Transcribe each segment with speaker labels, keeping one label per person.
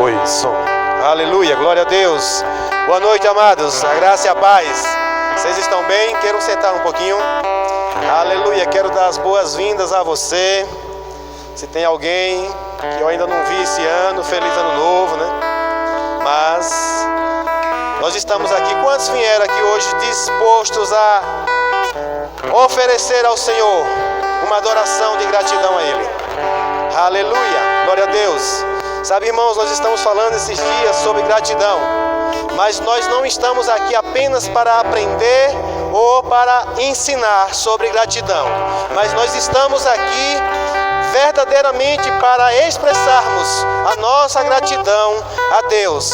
Speaker 1: 2, som. Aleluia, glória a Deus. Boa noite, amados. A graça e a paz. Vocês estão bem? Quero sentar um pouquinho. Aleluia, quero dar as boas-vindas a você. Se tem alguém que eu ainda não vi esse ano, feliz ano novo, né? Mas nós estamos aqui. Quantos vieram aqui hoje dispostos a oferecer ao Senhor uma adoração de gratidão a Ele? Aleluia, glória a Deus. Sabe, irmãos, nós estamos falando esses dias sobre gratidão, mas nós não estamos aqui apenas para aprender ou para ensinar sobre gratidão, mas nós estamos aqui verdadeiramente para expressarmos a nossa gratidão a Deus.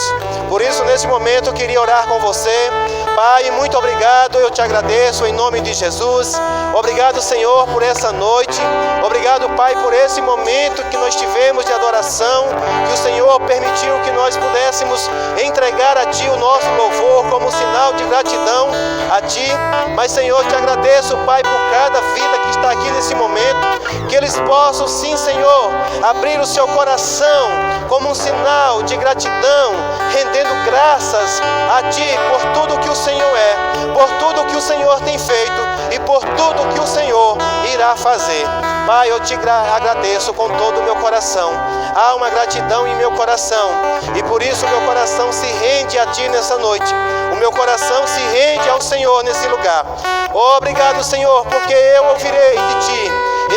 Speaker 1: Por isso, nesse momento, eu queria orar com você. Pai, muito obrigado, eu te agradeço em nome de Jesus. Obrigado, Senhor, por essa noite. Obrigado, Pai, por esse momento que nós tivemos de adoração, que o Senhor permitiu que nós pudéssemos entregar a Ti o nosso louvor como sinal de gratidão a Ti. Mas, Senhor, te agradeço, Pai, por cada vida que está aqui nesse momento, que eles possam, sim, Senhor, abrir o seu coração como um sinal de gratidão, rendendo graças a Ti por tudo que o Senhor é, por tudo que o Senhor tem feito e por tudo que o Senhor irá fazer. Pai, eu te agradeço com todo o meu coração. Há uma gratidão em meu coração e por isso meu coração se rende a Ti nessa noite. O meu coração se rende ao Senhor nesse lugar. Obrigado, Senhor, porque eu ouvirei de Ti,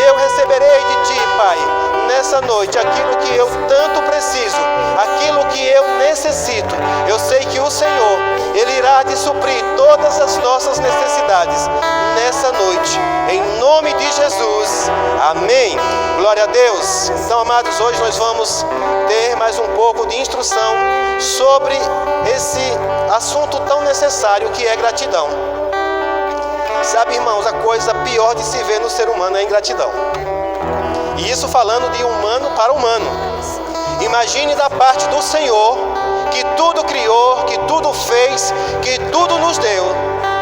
Speaker 1: eu receberei de Ti, Pai, nessa noite aquilo que eu tanto preciso, aquilo que eu necessito. Eu sei que o Senhor, Ele irá te suprir todas as nossas necessidades nessa noite, em nome de Jesus, amém. Glória a Deus. Então, amados, hoje nós vamos ter mais um pouco de instrução sobre esse assunto tão necessário que é gratidão. Sabe, irmãos, a coisa pior de se ver no ser humano é a ingratidão. E isso falando de humano para humano. Imagine da parte do Senhor, que tudo criou, que tudo fez, que tudo nos deu,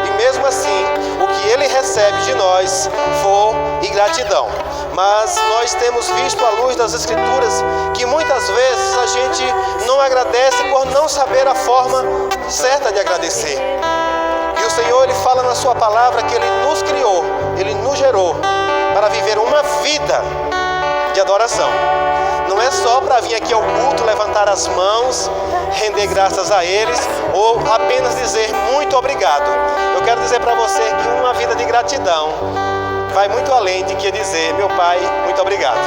Speaker 1: e mesmo assim, o que Ele recebe de nós for ingratidão. Mas nós temos visto à luz das Escrituras que muitas vezes a gente não agradece por não saber a forma certa de agradecer. E o Senhor, Ele fala na sua palavra que Ele nos criou, Ele nos gerou para viver uma vida de adoração. Não é só para vir aqui ao culto, levantar as mãos, render graças a eles ou apenas dizer muito obrigado. Eu quero dizer para você que uma vida de gratidão vai muito além de que dizer meu Pai, muito obrigado.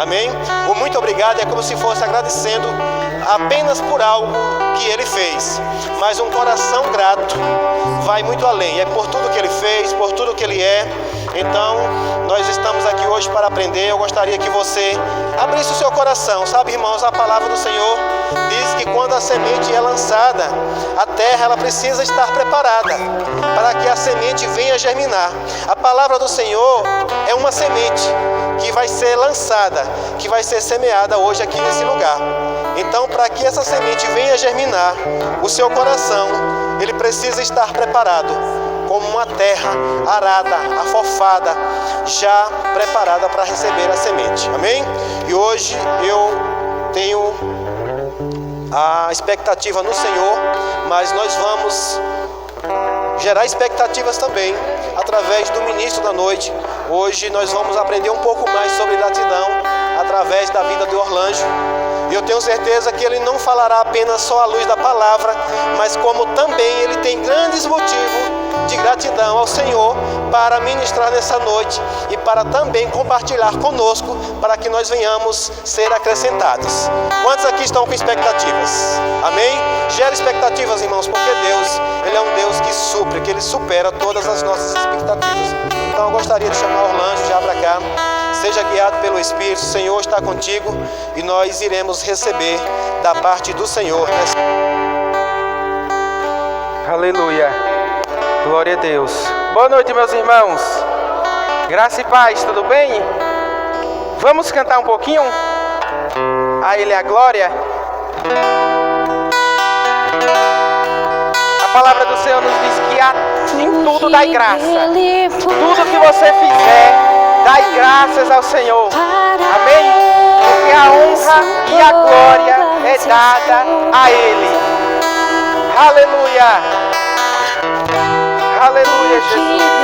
Speaker 1: Amém? O muito obrigado é como se fosse agradecendo apenas por algo que Ele fez. Mas um coração grato vai muito além. É por tudo que Ele fez, por tudo que Ele é. Então, nós estamos aqui hoje para aprender. Eu gostaria que você abrisse o seu coração. Sabe, irmãos, a palavra do Senhor diz que quando a semente é lançada, a terra ela precisa estar preparada para que a semente venha germinar. A palavra do Senhor é uma semente que vai ser lançada, que vai ser semeada hoje aqui nesse lugar. Então, para que essa semente venha germinar, o seu coração, ele precisa estar preparado como uma terra arada, afofada, já preparada para receber a semente. Amém? E hoje eu tenho a expectativa no Senhor, mas nós vamos gerar expectativas também através do ministro da noite. Hoje nós vamos aprender um pouco mais sobre gratidão através da vida de Orlando. E eu tenho certeza que ele não falará apenas só à luz da palavra, mas como também ele tem grandes motivos de gratidão ao Senhor para ministrar nessa noite e para também compartilhar conosco para que nós venhamos ser acrescentados. Quantos aqui estão com expectativas? Amém? Gera expectativas, irmãos, porque Deus, Ele é um Deus que supre, que Ele supera todas as nossas expectativas. Então eu gostaria de chamar Orlando já para cá. Seja guiado pelo Espírito, o Senhor está contigo e nós iremos receber da parte do Senhor.
Speaker 2: Aleluia, glória a Deus. Boa noite, meus irmãos. Graça e paz, tudo bem? Vamos cantar um pouquinho? A Ele a glória. A palavra do Senhor nos diz que em tudo dai graça. Tudo que você fizer, dai graças ao Senhor. Amém? Porque a honra e a glória é dada a Ele. Aleluia. Aleluia, Jesus.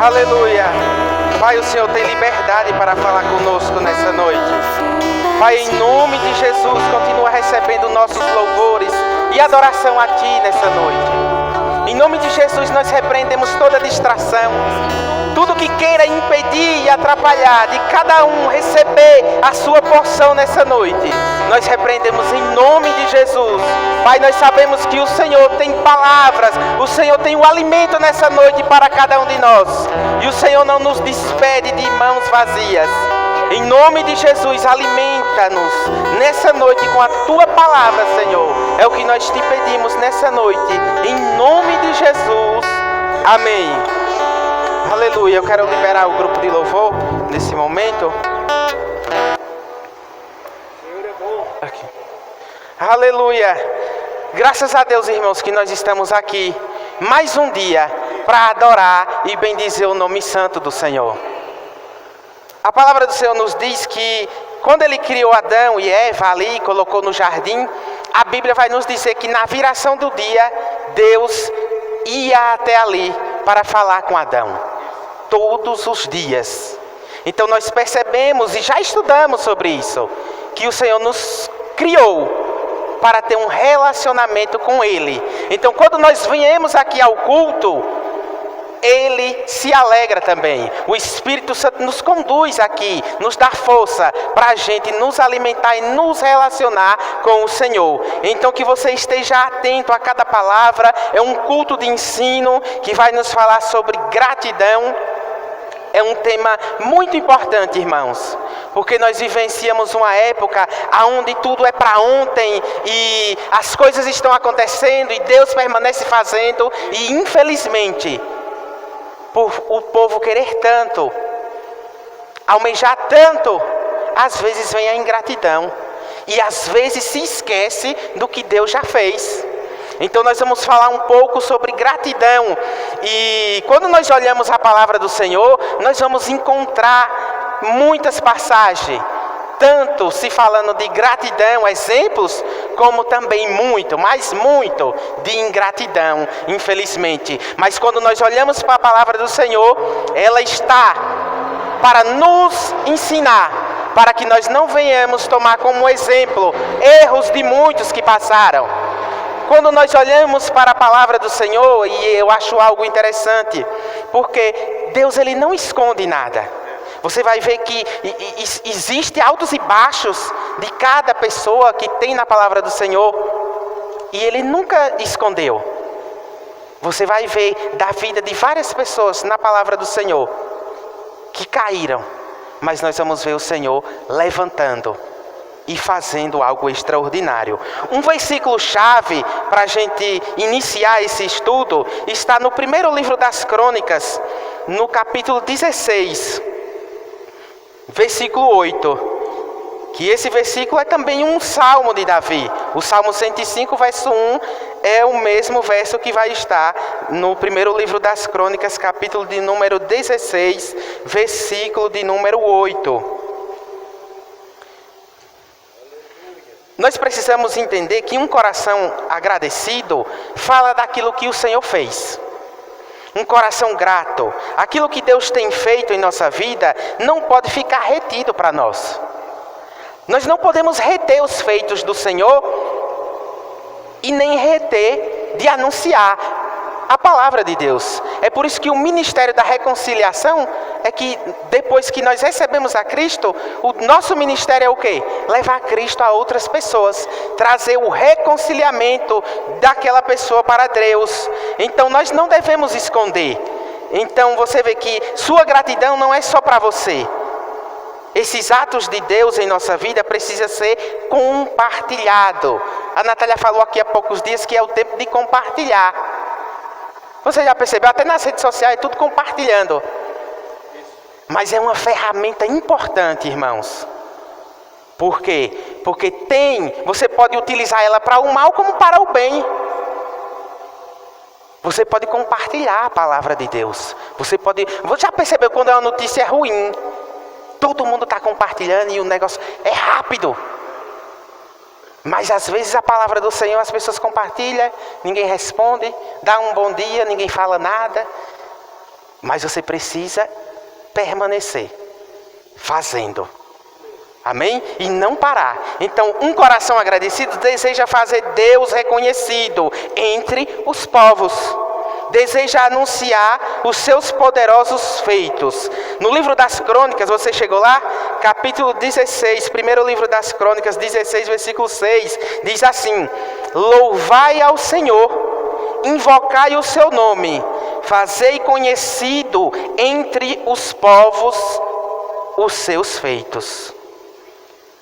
Speaker 2: Aleluia. Pai, o Senhor tem liberdade para falar conosco nessa noite. Pai, em nome de Jesus, continua recebendo nossos louvores e adoração a Ti nessa noite. Em nome de Jesus, nós repreendemos toda distração, tudo que queira impedir e atrapalhar de cada um receber a sua porção nessa noite. Nós repreendemos em nome de Jesus. Pai, nós sabemos que o Senhor tem palavras, o Senhor tem o alimento nessa noite para cada um de nós. E o Senhor não nos despede de mãos vazias. Em nome de Jesus, alimenta-nos nessa noite com a Tua palavra, Senhor. É o que nós te pedimos nessa noite. Em nome de Jesus. Amém. Aleluia. Eu quero liberar o grupo de louvor nesse momento. Aqui. Aleluia. Graças a Deus, irmãos, que nós estamos aqui mais um dia para adorar e bendizer o nome santo do Senhor. A palavra do Senhor nos diz que quando Ele criou Adão e Eva ali, colocou no jardim, a Bíblia vai nos dizer que na viração do dia, Deus ia até ali para falar com Adão. Todos os dias. Então nós percebemos e já estudamos sobre isso, que o Senhor nos criou para ter um relacionamento com Ele. Então quando nós viemos aqui ao culto, Ele se alegra também. O Espírito Santo nos conduz aqui, nos dá força para a gente nos alimentar e nos relacionar com o Senhor. Então que você esteja atento a cada palavra. É um culto de ensino que vai nos falar sobre gratidão. É um tema muito importante, irmãos, porque nós vivenciamos uma época onde tudo é para ontem e as coisas estão acontecendo e Deus permanece fazendo e infelizmente, por o povo querer tanto, almejar tanto, às vezes vem a ingratidão e às vezes se esquece do que Deus já fez. Então nós vamos falar um pouco sobre gratidão. E quando nós olhamos a palavra do Senhor, nós vamos encontrar muitas passagens, tanto se falando de gratidão, exemplos, como também muito, mas muito de ingratidão, infelizmente. Mas quando nós olhamos para a palavra do Senhor, ela está para nos ensinar, para que nós não venhamos tomar como exemplo erros de muitos que passaram. Quando nós olhamos para a palavra do Senhor, e eu acho algo interessante, porque Deus ele não esconde nada. Você vai ver que existe altos e baixos de cada pessoa que tem na palavra do Senhor, e Ele nunca escondeu. Você vai ver da vida de várias pessoas na palavra do Senhor que caíram, mas nós vamos ver o Senhor levantando e fazendo algo extraordinário. Um versículo-chave para a gente iniciar esse estudo está no primeiro livro das Crônicas, no capítulo 16, versículo 8. Que esse versículo é também um salmo de Davi. O Salmo 105, verso 1, é o mesmo verso que vai estar no primeiro livro das Crônicas, capítulo de número 16, versículo de número 8. Nós precisamos entender que um coração agradecido fala daquilo que o Senhor fez. Um coração grato, aquilo que Deus tem feito em nossa vida, não pode ficar retido para nós. Nós não podemos reter os feitos do Senhor e nem reter de anunciar a palavra de Deus. É por isso que o ministério da reconciliação é que depois que nós recebemos a Cristo, o nosso ministério é o quê? Levar Cristo a outras pessoas, trazer o reconciliamento daquela pessoa para Deus. Então nós não devemos esconder. Então você vê que sua gratidão não é só para você. Esses atos de Deus em nossa vida precisa ser compartilhado. A Natália falou aqui há poucos dias que é o tempo de compartilhar. Você já percebeu? Até nas redes sociais é tudo compartilhando. Mas é uma ferramenta importante, irmãos. Por quê? Porque você pode utilizar ela para o mal como para o bem. Você pode compartilhar a palavra de Deus. Você já percebeu quando é uma notícia ruim? Todo mundo está compartilhando e o negócio é rápido. Mas às vezes a palavra do Senhor as pessoas compartilham, ninguém responde, dá um bom dia, ninguém fala nada. Mas você precisa permanecer fazendo. Amém? E não parar. Então, um coração agradecido deseja fazer Deus reconhecido entre os povos. Deseja anunciar os seus poderosos feitos. No livro das Crônicas, você chegou lá? Capítulo 16, primeiro livro das Crônicas, 16, versículo 6. Diz assim: louvai ao Senhor, invocai o seu nome, fazei conhecido entre os povos os seus feitos.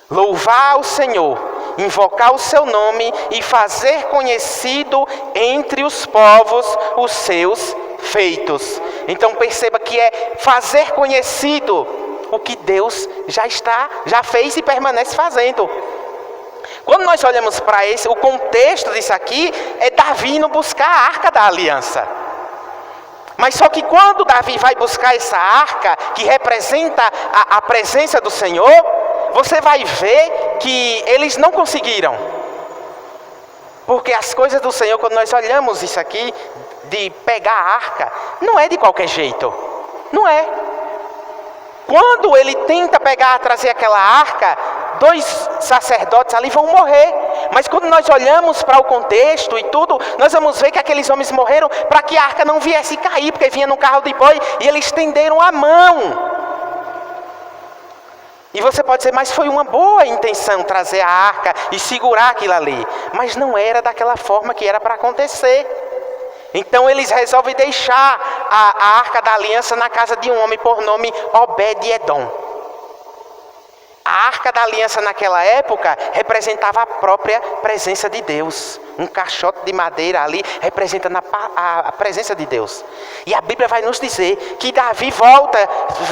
Speaker 2: Louvar ao Senhor, invocar o seu nome e fazer conhecido entre os povos os seus feitos. Então perceba que é fazer conhecido o que Deus já fez e permanece fazendo. Quando nós olhamos para o contexto disso aqui, é Davi indo buscar a arca da aliança. Mas só que quando Davi vai buscar essa arca, que representa a presença do Senhor, você vai ver que eles não conseguiram. Porque as coisas do Senhor, quando nós olhamos isso aqui, de pegar a arca, não é de qualquer jeito. Não é. Quando ele tenta trazer aquela arca, 2 sacerdotes ali vão morrer. Mas quando nós olhamos para o contexto e tudo, nós vamos ver que aqueles homens morreram para que a arca não viesse cair, porque vinha num carro de boi e eles estenderam a mão. E você pode dizer, mas foi uma boa intenção trazer a arca e segurar aquilo ali. Mas não era daquela forma que era para acontecer. Então eles resolvem deixar a arca da aliança na casa de um homem por nome Obed-Edom. A arca da aliança naquela época representava a própria presença de Deus. Um caixote de madeira ali representando a presença de Deus. E a Bíblia vai nos dizer que Davi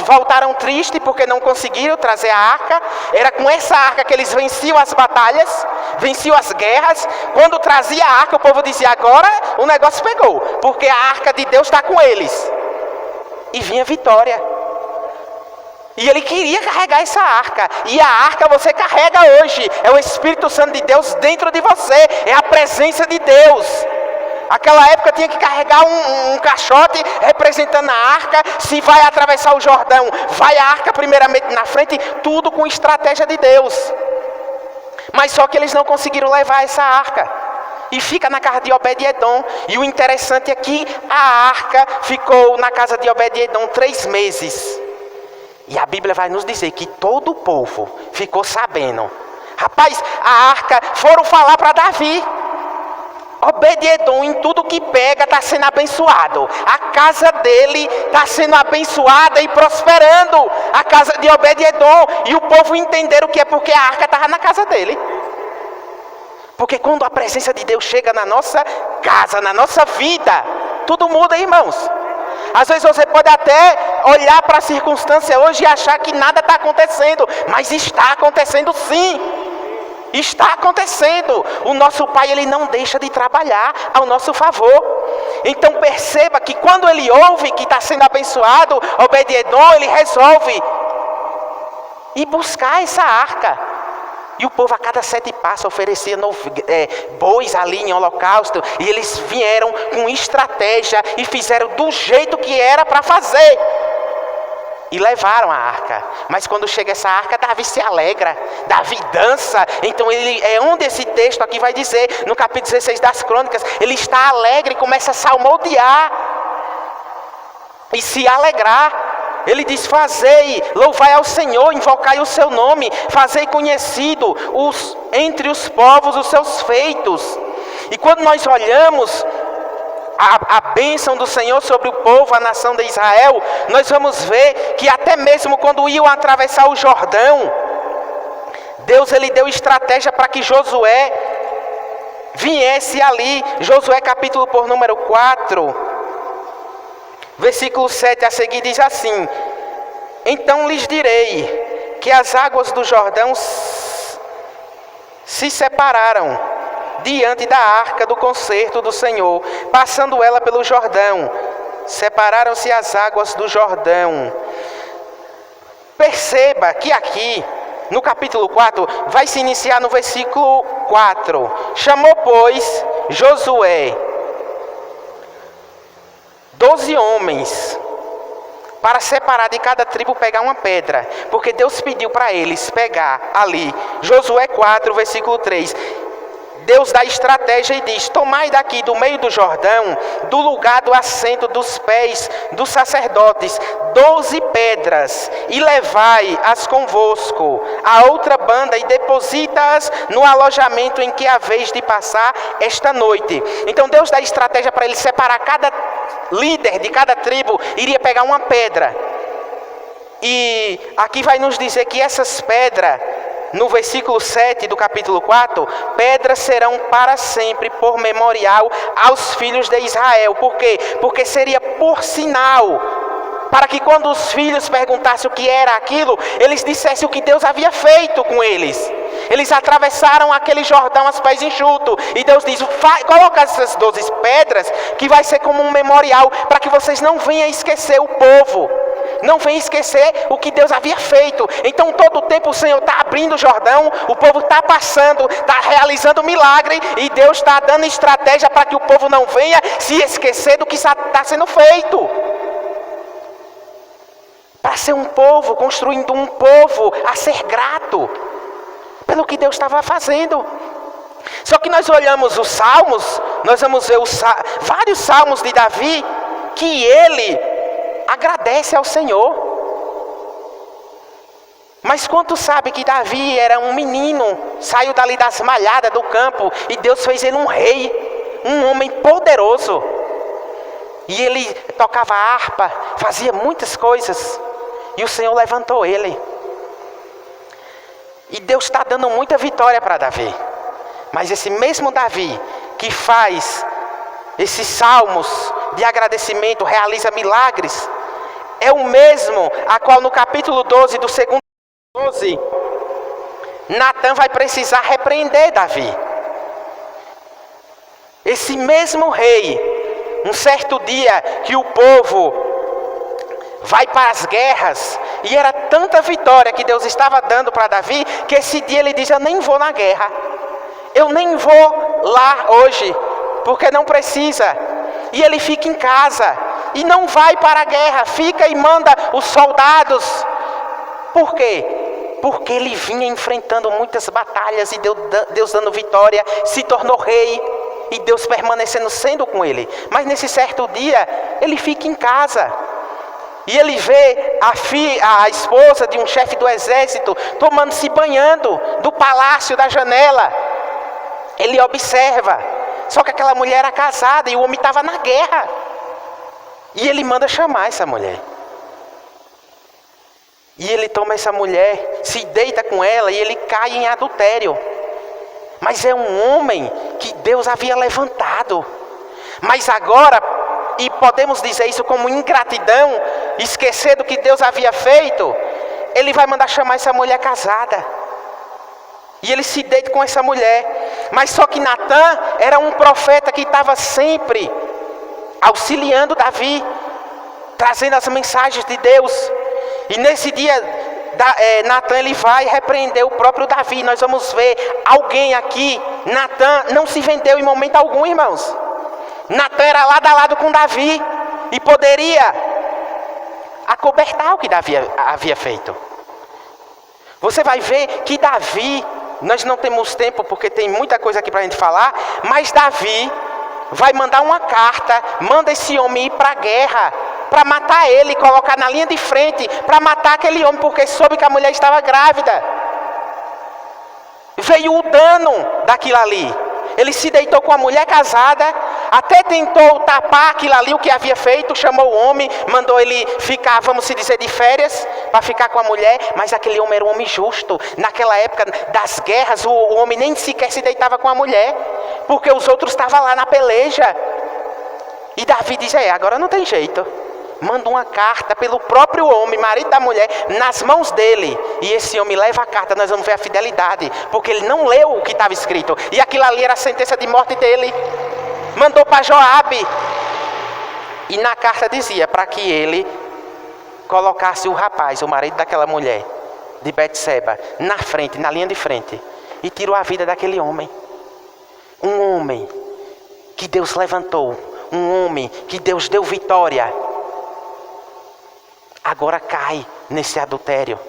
Speaker 2: voltaram tristes porque não conseguiram trazer a arca. Era com essa arca que eles venciam as batalhas, venciam as guerras. Quando trazia a arca, o povo dizia, agora o negócio pegou, porque a arca de Deus está com eles. E vinha vitória. E ele queria carregar essa arca. E a arca você carrega hoje. É o Espírito Santo de Deus dentro de você. É a presença de Deus. Aquela época tinha que carregar um caixote representando a arca. Se vai atravessar o Jordão, vai a arca primeiramente na frente. Tudo com estratégia de Deus. Mas só que eles não conseguiram levar essa arca. E fica na casa de Obed-Edom. E o interessante é que a arca ficou na casa de Obed-Edom 3 meses. E a Bíblia vai nos dizer que todo o povo ficou sabendo. Rapaz, a arca, foram falar para Davi. Obed-Edom, em tudo que pega, está sendo abençoado. A casa dele está sendo abençoada e prosperando. A casa de Obed-Edom. E o povo entenderam que é porque a arca estava na casa dele. Porque quando a presença de Deus chega na nossa casa, na nossa vida, tudo muda, irmãos. Às vezes você pode até olhar para a circunstância hoje e achar que nada está acontecendo. Mas está acontecendo sim. Está acontecendo. O nosso Pai, Ele não deixa de trabalhar ao nosso favor. Então perceba que quando Ele ouve que está sendo abençoado, Obed-Edom, Ele resolve ir buscar essa arca. E o povo a cada 7 passos oferecia bois ali em holocausto. E eles vieram com estratégia e fizeram do jeito que era para fazer. E levaram a arca. Mas quando chega essa arca, Davi se alegra. Davi dança. Então é onde esse texto aqui vai dizer, no capítulo 16 das Crônicas, ele está alegre e começa a salmodiar. E se alegrar. Ele diz: fazei, louvai ao Senhor, invocai o seu nome, fazei conhecido entre os povos os seus feitos. E quando nós olhamos a bênção do Senhor sobre o povo, a nação de Israel, nós vamos ver que até mesmo quando iam atravessar o Jordão, Deus ele deu estratégia para que Josué viesse ali. Josué capítulo por número 4, versículo 7 a seguir diz assim: então lhes direi que as águas do Jordão se separaram diante da arca do concerto do Senhor, passando ela pelo Jordão. Separaram-se as águas do Jordão. Perceba que aqui, no capítulo 4, vai se iniciar no versículo 4. Chamou, pois, Josué 12 homens para separar de cada tribo, pegar uma pedra, porque Deus pediu para eles pegar ali. Josué 4, versículo 3. Deus dá estratégia e diz: tomai daqui do meio do Jordão, do lugar do assento dos pés dos sacerdotes, 12 pedras, e levai-as convosco a outra banda, e deposita-as no alojamento em que haveis de passar esta noite. Então Deus dá estratégia para ele separar. Cada líder de cada tribo iria pegar uma pedra. E aqui vai nos dizer que essas pedras, no versículo 7 do capítulo 4, pedras serão para sempre por memorial aos filhos de Israel. Por quê? Porque seria por sinal, para que quando os filhos perguntassem o que era aquilo, eles dissessem o que Deus havia feito com eles. Eles atravessaram aquele Jordão aos pés enxutos, e Deus diz: coloca essas 12 pedras, que vai ser como um memorial, para que vocês não venham esquecer o povo, não venham esquecer o que Deus havia feito. Então todo o tempo o Senhor está abrindo o Jordão, o povo está passando, está realizando milagre, e Deus está dando estratégia para que o povo não venha se esquecer do que está sendo feito. Para ser um povo, construindo um povo a ser grato pelo que Deus estava fazendo. Só que nós olhamos os salmos, nós vamos ver vários salmos de Davi, que ele agradece ao Senhor. Mas quanto sabe que Davi era um menino, saiu dali das malhadas do campo, e Deus fez ele um rei, um homem poderoso. E ele tocava harpa, fazia muitas coisas, e o Senhor levantou ele. E Deus está dando muita vitória para Davi. Mas esse mesmo Davi que faz esses salmos de agradecimento, realiza milagres, é o mesmo a qual no capítulo 12 do segundo 12, Natan vai precisar repreender Davi. Esse mesmo rei, um certo dia que o povo vai para as guerras, e era tanta vitória que Deus estava dando para Davi, que esse dia ele diz: eu nem vou na guerra, eu nem vou lá hoje, porque não precisa. E ele fica em casa, e não vai para a guerra, fica e manda os soldados. Por quê? Porque ele vinha enfrentando muitas batalhas, e Deus dando vitória, se tornou rei, e Deus permanecendo sendo com ele. Mas nesse certo dia, ele fica em casa, e ele vê a esposa de um chefe do exército se banhando do palácio, da janela. Ele observa, só que aquela mulher era casada e o homem estava na guerra. E ele manda chamar essa mulher. E ele toma essa mulher, se deita com ela, e ele cai em adultério. Mas é um homem que Deus havia levantado. Mas agora, e podemos dizer isso como ingratidão, esquecer do que Deus havia feito, ele vai mandar chamar essa mulher casada. E ele se deita com essa mulher. Mas só que Natan era um profeta que estava sempre auxiliando Davi, trazendo as mensagens de Deus. E nesse dia, Natan ele vai repreender o próprio Davi. Nós vamos ver alguém aqui. Natan não se vendeu em momento algum, irmãos. Natan era lado a lado com Davi, e poderia acobertar o que Davi havia feito. Você vai ver que Davi, nós não temos tempo porque tem muita coisa aqui para a gente falar, mas Davi vai mandar uma carta, manda esse homem ir para a guerra, para matar ele, colocar na linha de frente, para matar aquele homem, porque soube que a mulher estava grávida. Veio o dano daquilo ali. Ele se deitou com a mulher casada, até tentou tapar aquilo ali, o que havia feito, chamou o homem, mandou ele ficar, vamos se dizer, de férias, para ficar com a mulher, mas aquele homem era um homem justo. Naquela época das guerras, o homem nem sequer se deitava com a mulher, porque os outros estavam lá na peleja. E Davi diz, agora não tem jeito. Manda uma carta pelo próprio homem, marido da mulher, nas mãos dele. E esse homem leva a carta, nós vamos ver a fidelidade. Porque ele não leu o que estava escrito. E aquilo ali era a sentença de morte dele. Mandou para Joabe. E na carta dizia para que ele colocasse o rapaz, o marido daquela mulher, de Betseba, na frente, na linha de frente. E tirou a vida daquele homem. Um homem que Deus levantou. Um homem que Deus deu vitória. Agora cai nesse adultério.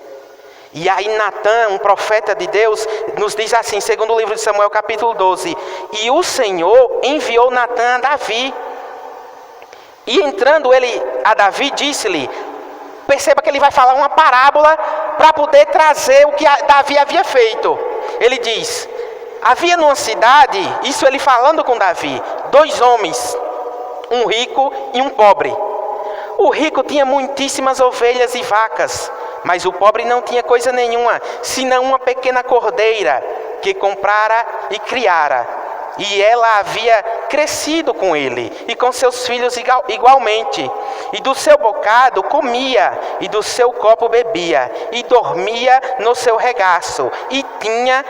Speaker 2: E aí Natã, um profeta de Deus, nos diz assim, segundo o livro de Samuel, capítulo 12. E o Senhor enviou Natã a Davi. E entrando ele a Davi, disse-lhe, perceba que ele vai falar uma parábola para poder trazer o que Davi havia feito. Ele diz, havia numa cidade, isso ele falando com Davi, 2 homens, um rico e um pobre. O rico tinha muitíssimas ovelhas e vacas, mas o pobre não tinha coisa nenhuma, senão uma pequena cordeira que comprara e criara. E ela havia crescido com ele e com seus filhos igualmente. E do seu bocado comia, e do seu copo bebia, e dormia no seu regaço, e tinha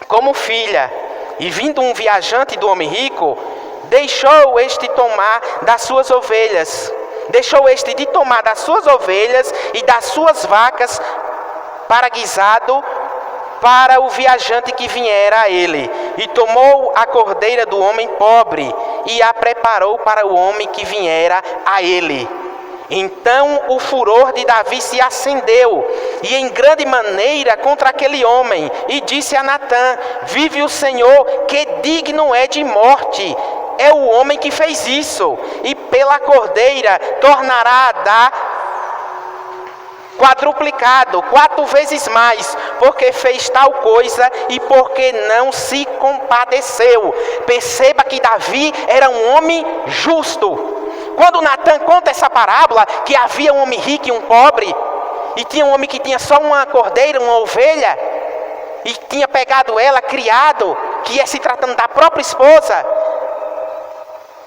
Speaker 2: como filha. E vindo um viajante do homem rico, deixou este tomar das suas ovelhas. Deixou este de tomar das suas ovelhas e das suas vacas para guisado para o viajante que viera a ele. E tomou a cordeira do homem pobre e a preparou para o homem que viera a ele. Então o furor de Davi se acendeu, e em grande maneira contra aquele homem, e disse a Natã, vive o Senhor, que digno é de morte, é o homem que fez isso, e pela cordeira tornará a dar quadruplicado, 4 vezes mais, porque fez tal coisa e porque não se compadeceu. Perceba que Davi era um homem justo. Quando Natã conta essa parábola, que havia um homem rico e um pobre, e tinha um homem que tinha só uma cordeira, uma ovelha, e tinha pegado ela, criado, que ia se tratando da própria esposa,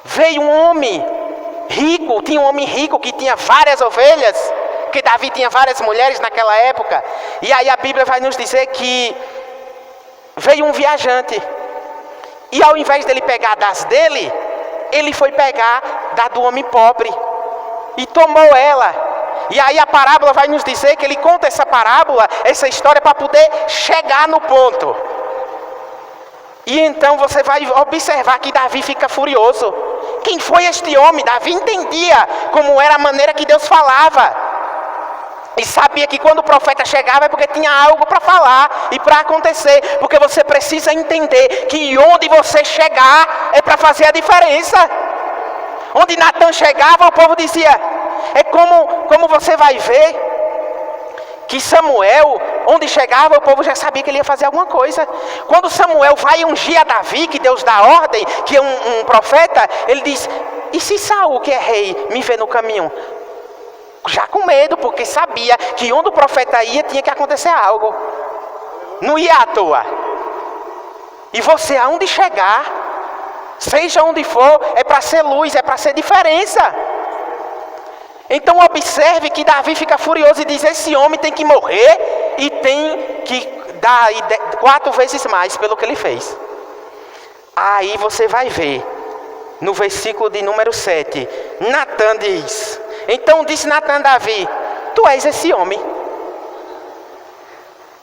Speaker 2: veio um homem rico, tinha um homem rico que tinha várias ovelhas, porque Davi tinha várias mulheres naquela época, e aí a Bíblia vai nos dizer que veio um viajante, e ao invés dele pegar das dele, ele foi pegar da do homem pobre, e tomou ela. E aí a parábola vai nos dizer que ele conta essa parábola, essa história, para poder chegar no ponto. E então você vai observar que Davi fica furioso. Quem foi este homem? Davi entendia como era a maneira que Deus falava. E sabia que quando o profeta chegava é porque tinha algo para falar e para acontecer. Porque você precisa entender que onde você chegar é para fazer a diferença. Onde Natã chegava, o povo dizia... É como você vai ver que Samuel, onde chegava, o povo já sabia que ele ia fazer alguma coisa. Quando Samuel vai ungir a Davi, que Deus dá ordem, que é um profeta, ele diz, e se Saul, que é rei, me vê no caminho? Já com medo, porque sabia que onde o profeta ia, tinha que acontecer algo. Não ia à toa. E você, aonde chegar, seja onde for, é para ser luz, é para ser diferença. Então observe que Davi fica furioso e diz, esse homem tem que morrer e tem que dar 4 vezes mais pelo que ele fez. Aí você vai ver, no versículo de número 7, Natã diz, então disse Natã a Davi, tu és esse homem.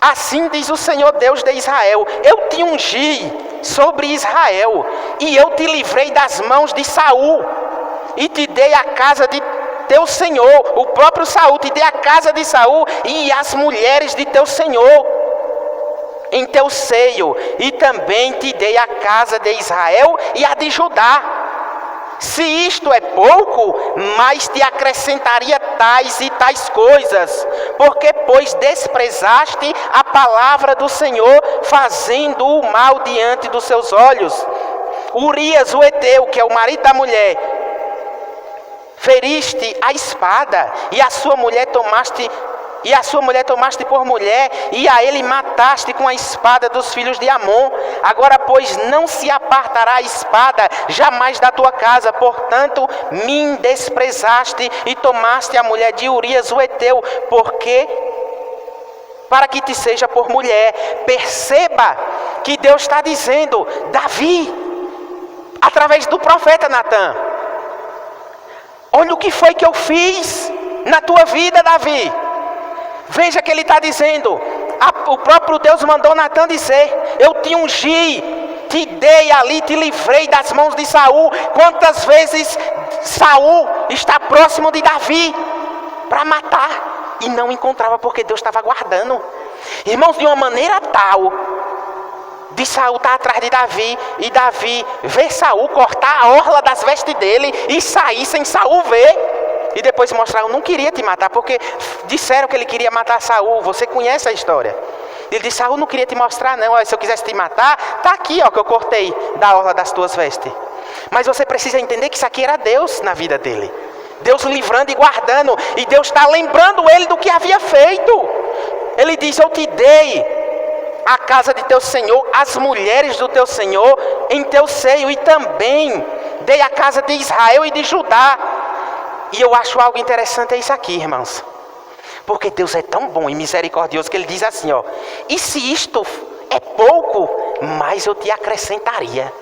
Speaker 2: Assim diz o Senhor Deus de Israel, eu te ungi sobre Israel, e eu te livrei das mãos de Saul, e te dei a casa de teu senhor, o próprio Saul, te dei a casa de Saul e as mulheres de teu senhor em teu seio, e também te dei a casa de Israel e a de Judá. se isto é pouco, mais te acrescentaria tais e tais coisas, porque pois desprezaste a palavra do Senhor, fazendo o mal diante dos seus olhos. Urias o heteu, que é o marido da mulher, feriste a espada, e a sua mulher tomaste por mulher, e a ele mataste com a espada dos filhos de Amon. Agora, pois, não se apartará a espada jamais da tua casa, portanto, me desprezaste e tomaste a mulher de Urias o heteu, porque para que te seja por mulher. Perceba que Deus está dizendo, Davi, através do profeta Natan, olha o que foi que eu fiz na tua vida, Davi. Veja que ele está dizendo, o próprio Deus mandou Natan dizer, eu te ungi, te dei ali, te livrei das mãos de Saul. Quantas vezes Saul está próximo de Davi para matar e não encontrava, porque Deus estava guardando. Irmãos, de uma maneira tal, de Saul estar atrás de Davi, e Davi vê Saul cortar a orla das vestes dele e sair sem Saul ver. E depois mostrar, eu não queria te matar, porque disseram que ele queria matar Saul. Você conhece a história. Ele disse, Saul não queria te mostrar não. Se eu quisesse te matar, está aqui ó, que eu cortei da orla das tuas vestes. Mas você precisa entender que isso aqui era Deus na vida dele. Deus livrando e guardando. E Deus está lembrando ele do que havia feito. Ele diz, eu te dei a casa de teu Senhor, as mulheres do teu Senhor em teu seio. E também dei a casa de Israel e de Judá. E eu acho algo interessante é isso aqui, irmãos. Porque Deus é tão bom e misericordioso que Ele diz assim, ó. E se isto é pouco, mais eu te acrescentaria.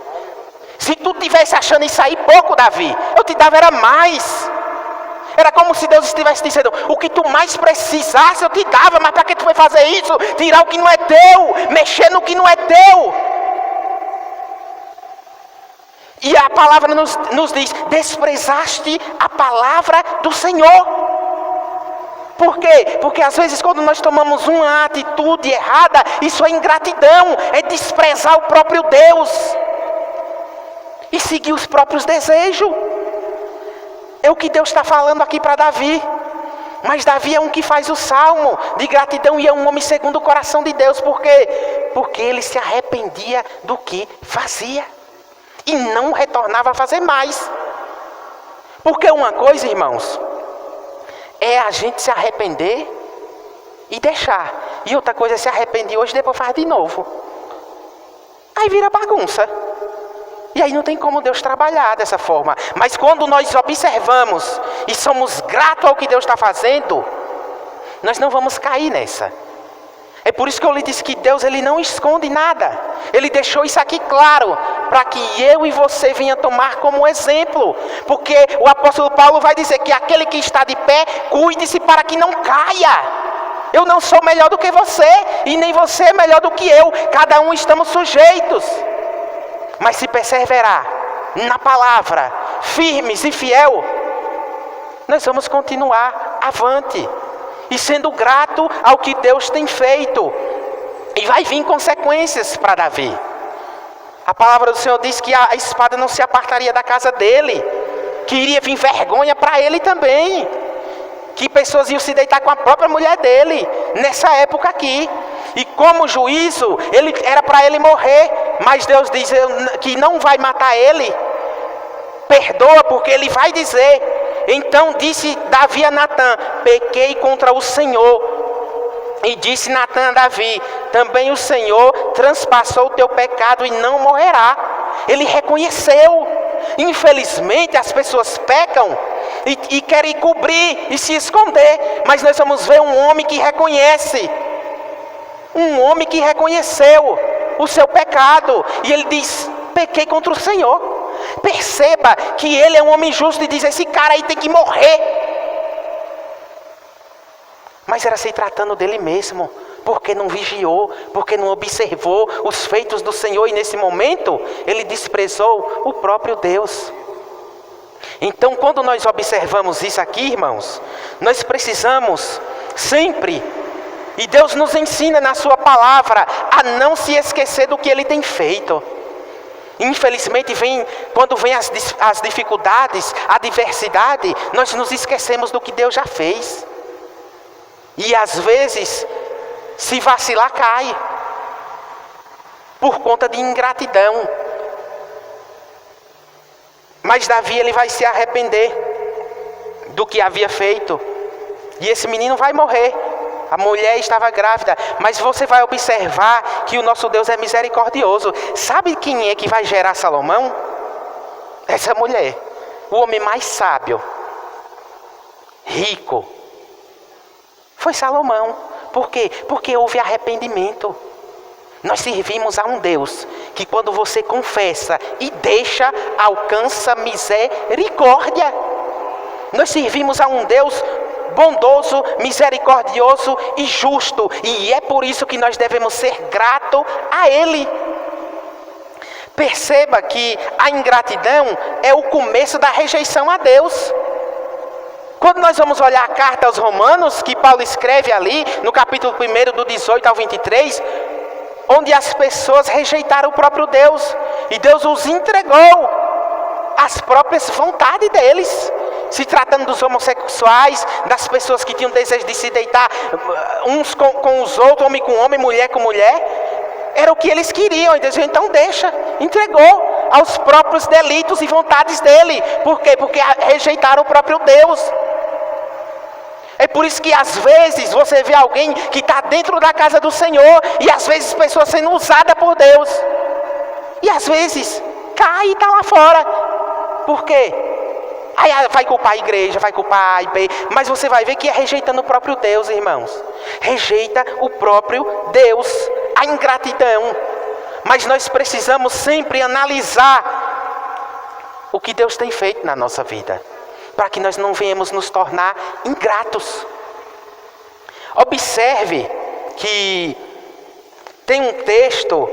Speaker 2: Se tu estivesse achando isso aí pouco, Davi, eu te dava era mais. Era como se Deus estivesse dizendo, o que tu mais precisasse eu te dava, mas para que tu vai fazer isso? Tirar o que não é teu, mexer no que não é teu. E a palavra nos diz, desprezaste a palavra do Senhor. Por quê? Porque às vezes quando nós tomamos uma atitude errada, isso é ingratidão, é desprezar o próprio Deus. E seguir os próprios desejos. É o que Deus está falando aqui para Davi. Mas Davi é um que faz o salmo de gratidão e é um homem segundo o coração de Deus. Por quê? Porque ele se arrependia do que fazia. E não retornava a fazer mais. Porque uma coisa, irmãos, é a gente se arrepender e deixar. E outra coisa é se arrepender hoje e depois faz de novo. Aí vira bagunça. E aí não tem como Deus trabalhar dessa forma. Mas quando nós observamos e somos gratos ao que Deus está fazendo, nós não vamos cair nessa. É por isso que eu lhe disse que Deus ele não esconde nada. Ele deixou isso aqui claro, para que eu e você venha tomar como exemplo. Porque o apóstolo Paulo vai dizer que aquele que está de pé, cuide-se para que não caia. Eu não sou melhor do que você, e nem você é melhor do que eu. Cada um estamos sujeitos. Mas se perseverar na palavra, firmes e fiel, nós vamos continuar avante. E sendo grato ao que Deus tem feito. E vai vir consequências para Davi. A palavra do Senhor diz que a espada não se apartaria da casa dele. Que iria vir vergonha para ele também. Que pessoas iam se deitar com a própria mulher dele. Nessa época aqui. E como juízo, era para ele morrer. Mas Deus diz que não vai matar ele. Perdoa, porque ele vai dizer. Então disse Davi a Natan, pequei contra o Senhor. E disse Natan a Davi, também o Senhor transpassou o teu pecado e não morrerá. Ele reconheceu. Infelizmente as pessoas pecam e querem cobrir e se esconder. Mas nós vamos ver um homem que reconhece. Um homem que reconheceu o seu pecado. E ele diz, pequei contra o Senhor. Perceba que ele é um homem justo e diz, esse cara aí tem que morrer. Mas era se tratando dele mesmo, porque não vigiou, porque não observou os feitos do Senhor. E nesse momento, ele desprezou o próprio Deus. Então, quando nós observamos isso aqui, irmãos, nós precisamos sempre, e Deus nos ensina na sua palavra, a não se esquecer do que ele tem feito. Infelizmente, quando vem as dificuldades, a adversidade, nós nos esquecemos do que Deus já fez. E às vezes, se vacilar, cai. Por conta de ingratidão. Mas Davi, ele vai se arrepender do que havia feito. E esse menino vai morrer. A mulher estava grávida. Mas você vai observar que o nosso Deus é misericordioso. Sabe quem é que vai gerar Salomão? Essa mulher. O homem mais sábio, rico, foi Salomão. Por quê? Porque houve arrependimento. Nós servimos a um Deus que quando você confessa e deixa, alcança misericórdia. Nós servimos a um Deus bondoso, misericordioso e justo. E é por isso que nós devemos ser gratos a Ele. Perceba que a ingratidão é o começo da rejeição a Deus. Quando nós vamos olhar a carta aos Romanos, que Paulo escreve ali, no capítulo 1, do 18 ao 23, onde as pessoas rejeitaram o próprio Deus, e Deus os entregou às próprias vontades deles. Se tratando dos homossexuais, das pessoas que tinham desejo de se deitar uns com os outros, homem com homem, mulher com mulher, era o que eles queriam, e Deus então deixa, entregou aos próprios delitos e vontades dele. Por quê? Porque rejeitaram o próprio Deus. É por isso que às vezes você vê alguém que está dentro da casa do Senhor, e às vezes pessoas sendo usadas por Deus, e às vezes cai e está lá fora. Por quê? Aí vai culpar a igreja, vai culpar A e B, mas você vai ver que é rejeitando o próprio Deus, irmãos. Rejeita o próprio Deus, a ingratidão. Mas nós precisamos sempre analisar o que Deus tem feito na nossa vida, para que nós não venhamos nos tornar ingratos. Observe que tem um texto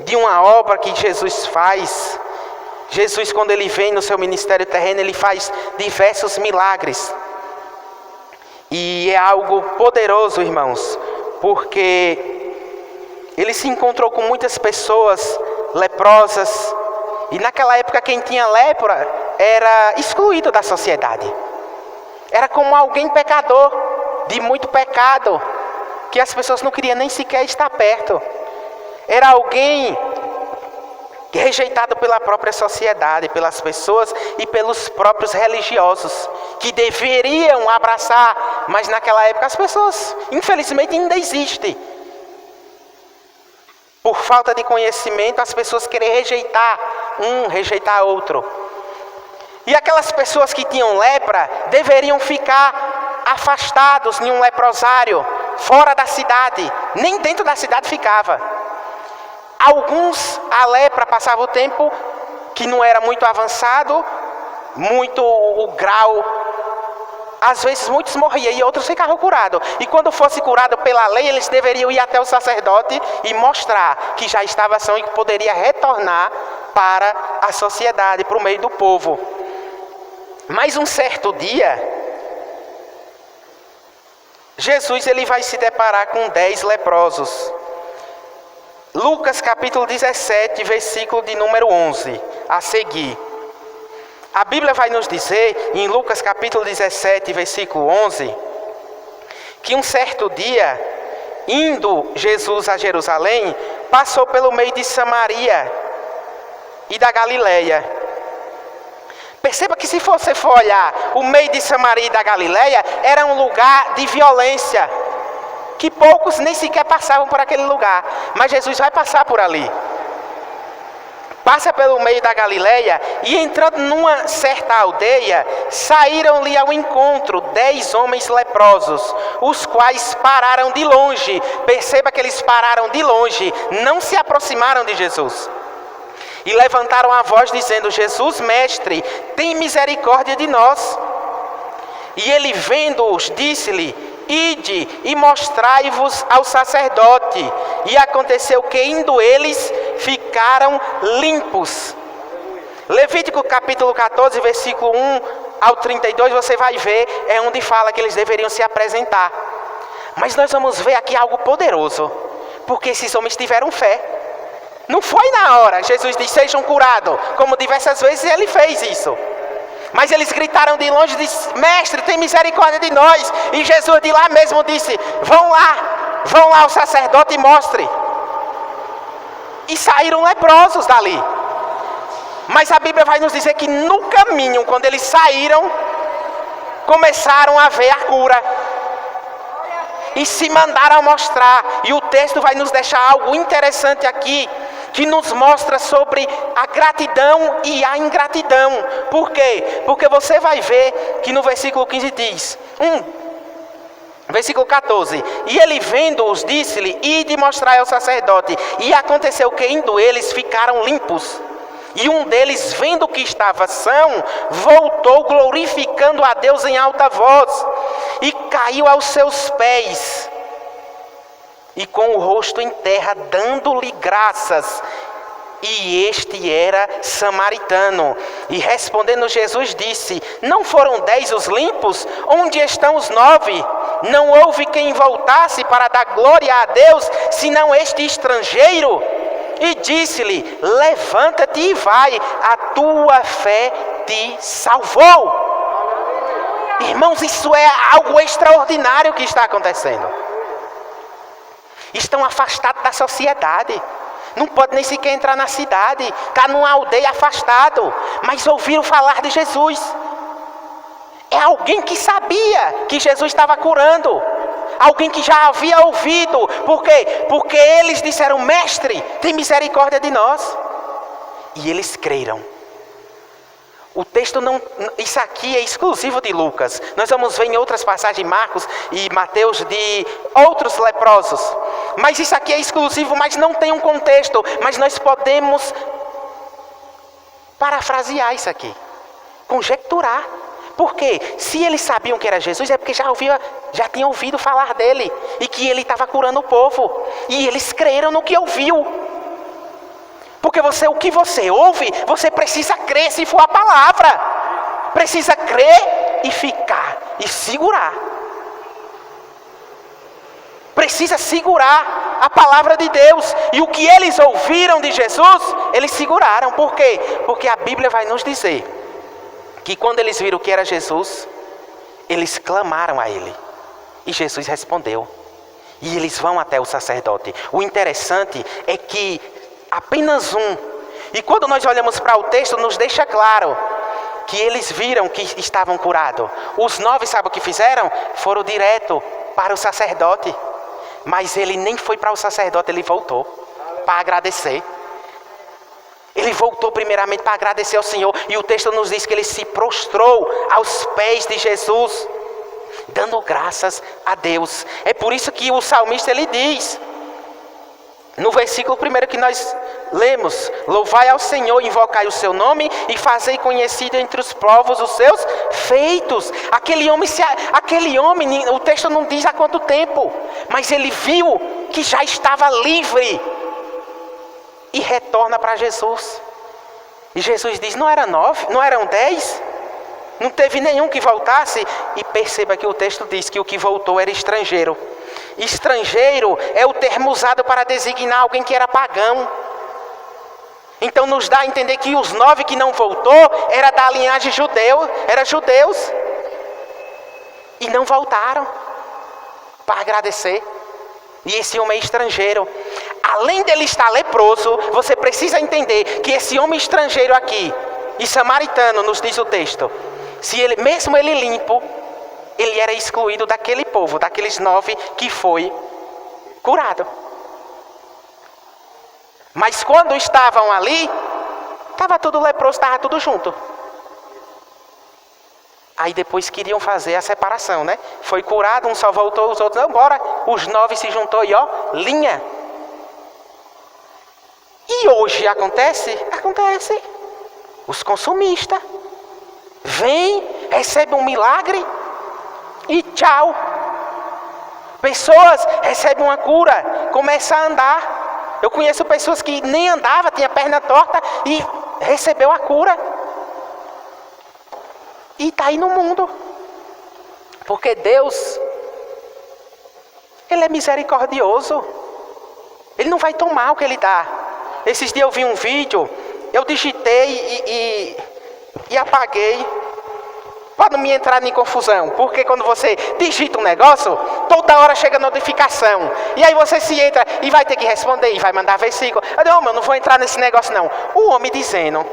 Speaker 2: de uma obra que Jesus faz. Jesus, quando ele vem no seu ministério terreno, ele faz diversos milagres. E é algo poderoso, irmãos, porque ele se encontrou com muitas pessoas leprosas. E naquela época quem tinha lepra era excluído da sociedade. Era como alguém pecador, de muito pecado, que as pessoas não queriam nem sequer estar perto. Era alguém rejeitado pela própria sociedade, pelas pessoas e pelos próprios religiosos, que deveriam abraçar, mas naquela época as pessoas, infelizmente, ainda existem. Por falta de conhecimento, as pessoas querem rejeitar um, rejeitar outro. E aquelas pessoas que tinham lepra deveriam ficar afastados em um leprosário, fora da cidade. Nem dentro da cidade ficava. Alguns, a lepra passava o tempo que não era muito avançado, muito o grau. Às vezes muitos morriam e outros ficavam curados. E quando fosse curado pela lei, eles deveriam ir até o sacerdote e mostrar que já estava são e que poderia retornar para a sociedade, para o meio do povo. Mas um certo dia, Jesus ele vai se deparar com 10 leprosos. Lucas capítulo 17, versículo de número 11, a seguir. A Bíblia vai nos dizer, em Lucas capítulo 17, versículo 11, que um certo dia, indo Jesus a Jerusalém, passou pelo meio de Samaria e da Galileia. Perceba que se você for olhar, o meio de Samaria e da Galileia era um lugar de violência, que poucos nem sequer passavam por aquele lugar, mas Jesus vai passar por ali. Passa pelo meio da Galileia e entrando numa certa aldeia, saíram-lhe ao encontro 10 homens leprosos, os quais pararam de longe. Perceba que eles pararam de longe, não se aproximaram de Jesus. E levantaram a voz dizendo: Jesus, mestre, tem misericórdia de nós. E ele vendo-os, disse-lhe: ide e mostrai-vos ao sacerdote. E aconteceu que indo eles, ficaram limpos. Levítico capítulo 14, versículo 1 ao 32, você vai ver, é onde fala que eles deveriam se apresentar. Mas nós vamos ver aqui algo poderoso, porque esses homens tiveram fé. Não foi na hora. Jesus disse, sejam curados. Como diversas vezes ele fez isso. Mas eles gritaram de longe, disse, mestre, tem misericórdia de nós. E Jesus de lá mesmo disse, vão lá ao sacerdote e mostre. E saíram leprosos dali. Mas a Bíblia vai nos dizer que no caminho, quando eles saíram, começaram a ver a cura. E se mandaram mostrar. E o texto vai nos deixar algo interessante aqui, que nos mostra sobre a gratidão e a ingratidão. Por quê? Porque você vai ver que no versículo 15 diz, versículo 14, e ele vendo-os, disse-lhe, ide mostrai ao sacerdote. E aconteceu que indo eles ficaram limpos. E um deles, vendo que estava são, voltou glorificando a Deus em alta voz, e caiu aos seus pés, e com o rosto em terra, dando-lhe graças. E este era samaritano. E respondendo Jesus disse, não foram 10 os limpos? Onde estão os 9? Não houve quem voltasse para dar glória a Deus, senão este estrangeiro? E disse-lhe, levanta-te e vai, a tua fé te salvou. Irmãos, isso é algo extraordinário que está acontecendo. Estão afastados da sociedade. Não pode nem sequer entrar na cidade. Está numa aldeia afastado. Mas ouviram falar de Jesus. É alguém que sabia que Jesus estava curando. Alguém que já havia ouvido. Por quê? Porque eles disseram, mestre, tem misericórdia de nós. E eles creram. O texto não, isso aqui é exclusivo de Lucas. Nós vamos ver em outras passagens, Marcos e Mateus, de outros leprosos. Mas isso aqui é exclusivo, mas não tem um contexto. Mas nós podemos parafrasear isso aqui, conjecturar. Porque se eles sabiam que era Jesus, é porque já tinham ouvido falar dele. E que ele estava curando o povo. E eles creram no que ouviu. Porque o que você ouve, você precisa crer se for a palavra. Precisa crer e ficar. E segurar. Precisa segurar a palavra de Deus. E o que eles ouviram de Jesus, eles seguraram. Por quê? Porque a Bíblia vai nos dizer que quando eles viram que era Jesus, eles clamaram a ele. E Jesus respondeu. E eles vão até o sacerdote. O interessante é que apenas um. E quando nós olhamos para o texto, nos deixa claro que eles viram que estavam curados. Os 9, sabe o que fizeram? Foram direto para o sacerdote. Mas ele nem foi para o sacerdote, ele voltou para agradecer. Ele voltou primeiramente para agradecer ao Senhor. E o texto nos diz que ele se prostrou aos pés de Jesus, dando graças a Deus. É por isso que o salmista ele diz, no versículo 1 que nós lemos, louvai ao Senhor, invocai o seu nome e fazei conhecido entre os povos os seus feitos. Aquele homem, o texto não diz há quanto tempo, mas ele viu que já estava livre e retorna para Jesus. E Jesus diz, não eram 9, não eram 10? Não teve nenhum que voltasse? E perceba que o texto diz que o que voltou era estrangeiro. Estrangeiro é o termo usado para designar alguém que era pagão. Então nos dá a entender que os 9 que não voltou era da linhagem judeu, eram judeus. E não voltaram para agradecer. E esse homem é estrangeiro. Além dele estar leproso, você precisa entender que esse homem estrangeiro aqui, e samaritano, nos diz o texto, mesmo ele limpo, ele era excluído daquele povo, daqueles 9 que foi curado. Mas quando estavam ali, estava tudo leproso, estava tudo junto. Aí depois queriam fazer a separação, né? Foi curado, um só voltou, os outros não, bora. Os 9 se juntou e ó, linha. E hoje acontece? Acontece. Os consumistas vêm, recebem um milagre e tchau. Pessoas recebem uma cura, começam a andar. Eu conheço pessoas que nem andavam, tinha perna torta e recebeu a cura. E está aí no mundo. Porque Deus, Ele é misericordioso. Ele não vai tomar o que Ele dá. Esses dias eu vi um vídeo, eu digitei e apaguei, para não me entrar em confusão. Porque quando você digita um negócio, toda hora chega notificação. E aí você se entra e vai ter que responder, e vai mandar versículo. Eu não vou entrar nesse negócio não. O homem dizendo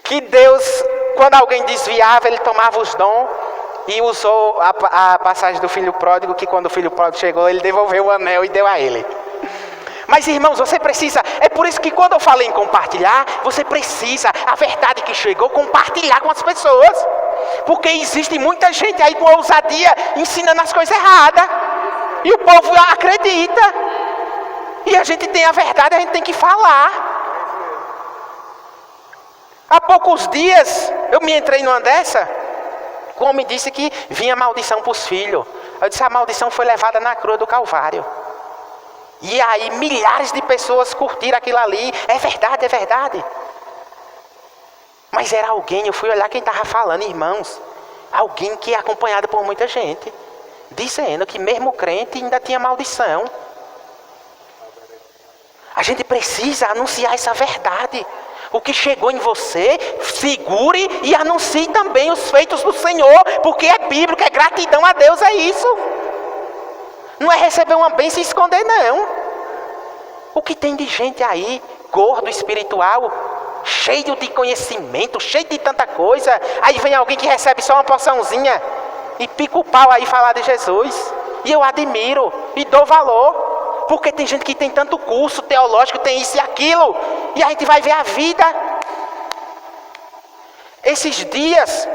Speaker 2: que Deus, quando alguém desviava, ele tomava os dons e usou a passagem do filho pródigo, que quando o filho pródigo chegou, ele devolveu o anel e deu a ele. Mas irmãos, você precisa, é por isso que quando eu falei em compartilhar, você precisa, a verdade que chegou, compartilhar com as pessoas. Porque existe muita gente aí com ousadia, ensinando as coisas erradas. E o povo acredita. E a gente tem a verdade, a gente tem que falar. Há poucos dias, eu me entrei numa dessa, o homem disse que vinha maldição para os filhos. Eu disse, a maldição foi levada na cruz do Calvário. E aí milhares de pessoas curtiram aquilo ali. É verdade, é verdade. Mas era alguém, eu fui olhar quem estava falando, irmãos. Alguém que é acompanhado por muita gente, dizendo que mesmo crente ainda tinha maldição. A gente precisa anunciar essa verdade. O que chegou em você, segure e anuncie também os feitos do Senhor. Porque é bíblico, é gratidão a Deus, é isso. Não é receber uma bênção e esconder, não. O que tem de gente aí, gordo espiritual, cheio de conhecimento, cheio de tanta coisa. Aí vem alguém que recebe só uma porçãozinha e pica o pau aí falar de Jesus. E eu admiro e dou valor. Porque tem gente que tem tanto curso teológico, tem isso e aquilo. E a gente vai ver a vida. Esses dias,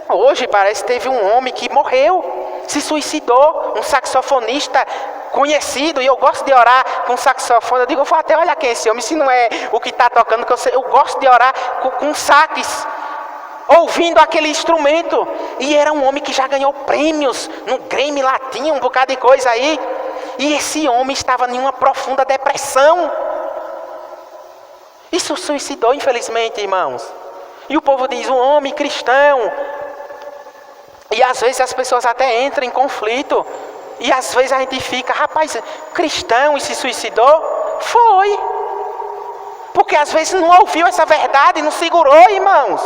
Speaker 2: hoje parece que teve um homem que morreu. Se suicidou, um saxofonista conhecido, e eu gosto de orar com saxofone. Eu digo, eu vou até olhar quem é esse homem, se não é o que está tocando, que eu gosto de orar com sax, ouvindo aquele instrumento. E era um homem que já ganhou prêmios no Grammy Latino, um bocado de coisa aí. E esse homem estava em uma profunda depressão. Isso suicidou, infelizmente, irmãos. E o povo diz, um homem cristão. E às vezes as pessoas até entram em conflito. E às vezes a gente fica, rapaz, cristão e se suicidou? Foi. Porque às vezes não ouviu essa verdade, não segurou, irmãos.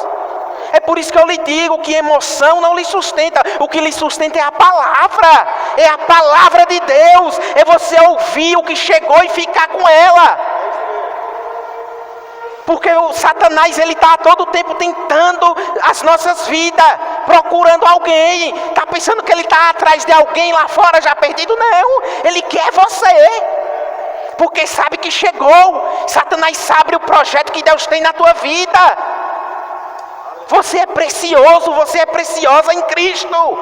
Speaker 2: É por isso que eu lhe digo que emoção não lhe sustenta. O que lhe sustenta é a palavra. É a palavra de Deus. É você ouvir o que chegou e ficar com ela. Porque o Satanás, ele está a todo tempo tentando as nossas vidas, procurando alguém. Está pensando que ele está atrás de alguém lá fora já perdido? Não, ele quer você. Porque sabe que chegou. Satanás sabe o projeto que Deus tem na tua vida. Você é precioso, você é preciosa em Cristo.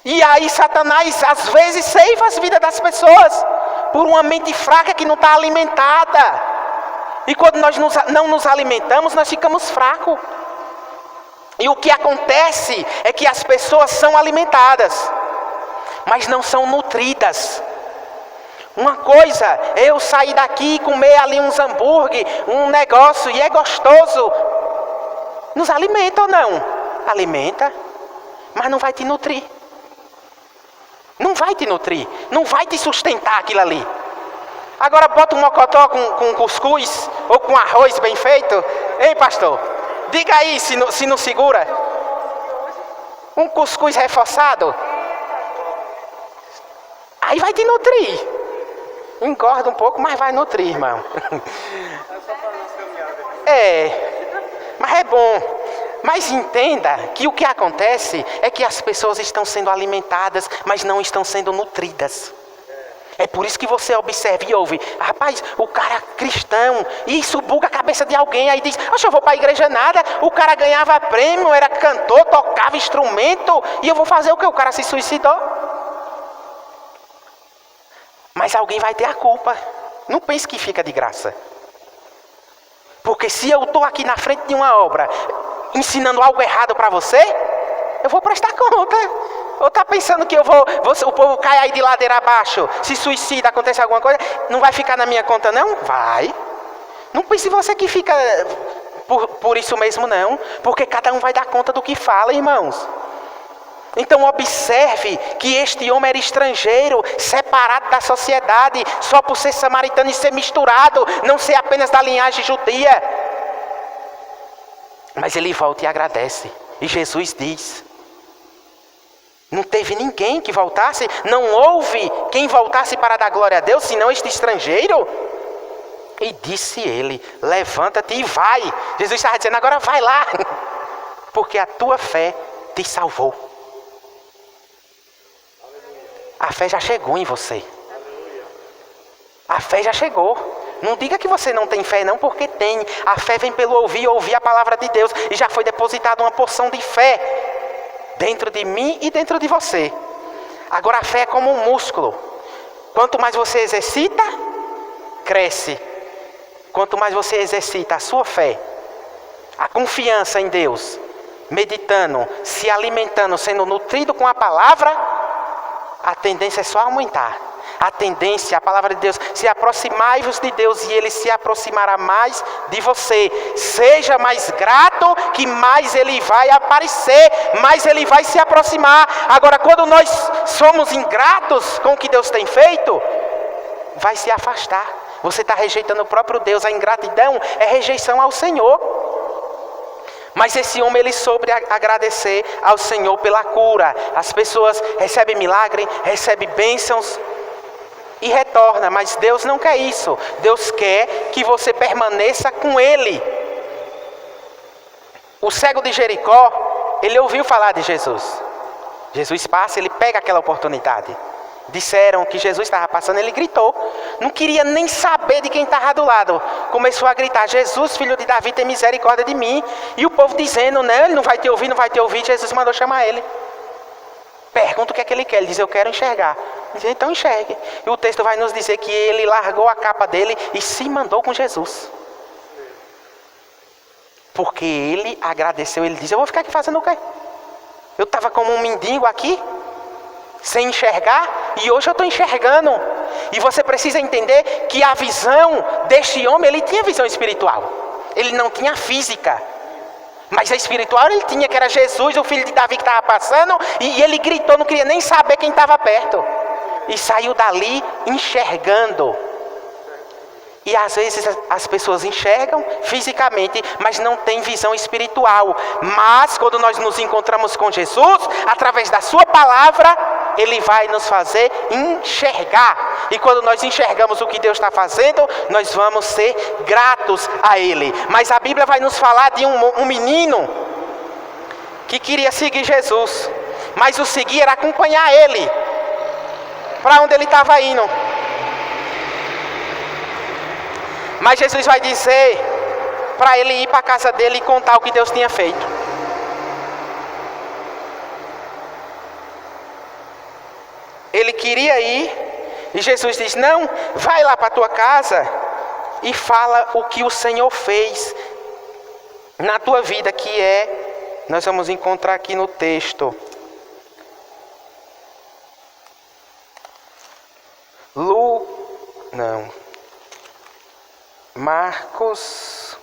Speaker 2: E aí Satanás às vezes ceifa as vidas das pessoas por uma mente fraca que não está alimentada. E quando nós não nos alimentamos, nós ficamos fracos. E o que acontece é que as pessoas são alimentadas, mas não são nutridas. Uma coisa é eu sair daqui e comer ali uns hambúrguer, um negócio, e é gostoso. Nos alimenta ou não? Alimenta, mas não vai te nutrir. Não vai te nutrir, não vai te sustentar aquilo ali. Agora bota um mocotó com cuscuz ou com arroz bem feito. Ei, pastor, diga aí se não segura. Um cuscuz reforçado. Aí vai te nutrir. Engorda um pouco, mas vai nutrir, irmão. Mas é bom. Mas entenda que o que acontece é que as pessoas estão sendo alimentadas, mas não estão sendo nutridas. É por isso que você observa e ouve, rapaz, o cara é cristão, e isso buga a cabeça de alguém, aí diz, eu vou para a igreja nada, o cara ganhava prêmio, era cantor, tocava instrumento, e eu vou fazer o que? O cara se suicidou. Mas alguém vai ter a culpa. Não pense que fica de graça. Porque se eu estou aqui na frente de uma obra, ensinando algo errado para você, eu vou prestar conta. Ou está pensando que o povo cai aí de ladeira abaixo, se suicida, acontece alguma coisa, não vai ficar na minha conta não? Vai. Não pense você que fica por isso mesmo não. Porque cada um vai dar conta do que fala, irmãos. Então observe que este homem era estrangeiro, separado da sociedade, só por ser samaritano e ser misturado, não ser apenas da linhagem judia. Mas ele volta e agradece. E Jesus diz: não teve ninguém que voltasse, não houve quem voltasse para dar glória a Deus, senão este estrangeiro. E disse ele: levanta-te e vai. Jesus estava dizendo: agora vai lá, porque a tua fé te salvou. A fé já chegou em você. A fé já chegou. Não diga que você não tem fé, não, porque tem. A fé vem pelo ouvir a palavra de Deus. E já foi depositada uma porção de fé dentro de mim e dentro de você. Agora a fé é como um músculo. Quanto mais você exercita, cresce. Quanto mais você exercita a sua fé, a confiança em Deus, meditando, se alimentando, sendo nutrido com a palavra, a tendência é só aumentar. A tendência, a palavra de Deus, se aproximai-vos de Deus e Ele se aproximará mais de você. Seja mais grato, que mais Ele vai aparecer, mais Ele vai se aproximar. Agora, quando nós somos ingratos com o que Deus tem feito, vai se afastar. Você está rejeitando o próprio Deus. A ingratidão é rejeição ao Senhor. Mas esse homem, ele soube agradecer ao Senhor pela cura. As pessoas recebem milagre, recebem bênçãos e retorna. Mas Deus não quer isso. Deus quer que você permaneça com Ele. O cego de Jericó, ele ouviu falar de Jesus. Jesus passa, ele pega aquela oportunidade. Disseram que Jesus estava passando, ele gritou. Não queria nem saber de quem estava do lado. Começou a gritar: Jesus, filho de Davi, tem misericórdia de mim. E o povo dizendo: não, ele não vai te ouvir, não vai te ouvir. Jesus mandou chamar ele. Pergunta o que é que ele quer. Ele diz: eu quero enxergar. Ele diz: então enxergue. E o texto vai nos dizer que ele largou a capa dele e se mandou com Jesus. Porque ele agradeceu. Ele diz: eu vou ficar aqui fazendo o quê? Eu estava como um mendigo aqui, sem enxergar, e hoje eu estou enxergando. E você precisa entender que a visão deste homem, ele tinha visão espiritual. Ele não tinha física. Mas a espiritual ele tinha, que era Jesus, o filho de Davi que estava passando, e ele gritou, não queria nem saber quem estava perto. E saiu dali enxergando. E às vezes as pessoas enxergam fisicamente, mas não têm visão espiritual. Mas quando nós nos encontramos com Jesus, através da sua palavra, Ele vai nos fazer enxergar. E quando nós enxergamos o que Deus está fazendo, nós vamos ser gratos a Ele. Mas a Bíblia vai nos falar de um menino que queria seguir Jesus, mas o seguir era acompanhar Ele para onde ele estava indo. Mas Jesus vai dizer para ele ir para a casa dele e contar o que Deus tinha feito. Ele queria ir e Jesus diz: não, vai lá para a tua casa e fala o que o Senhor fez na tua vida, que nós vamos encontrar aqui no texto. Marcos.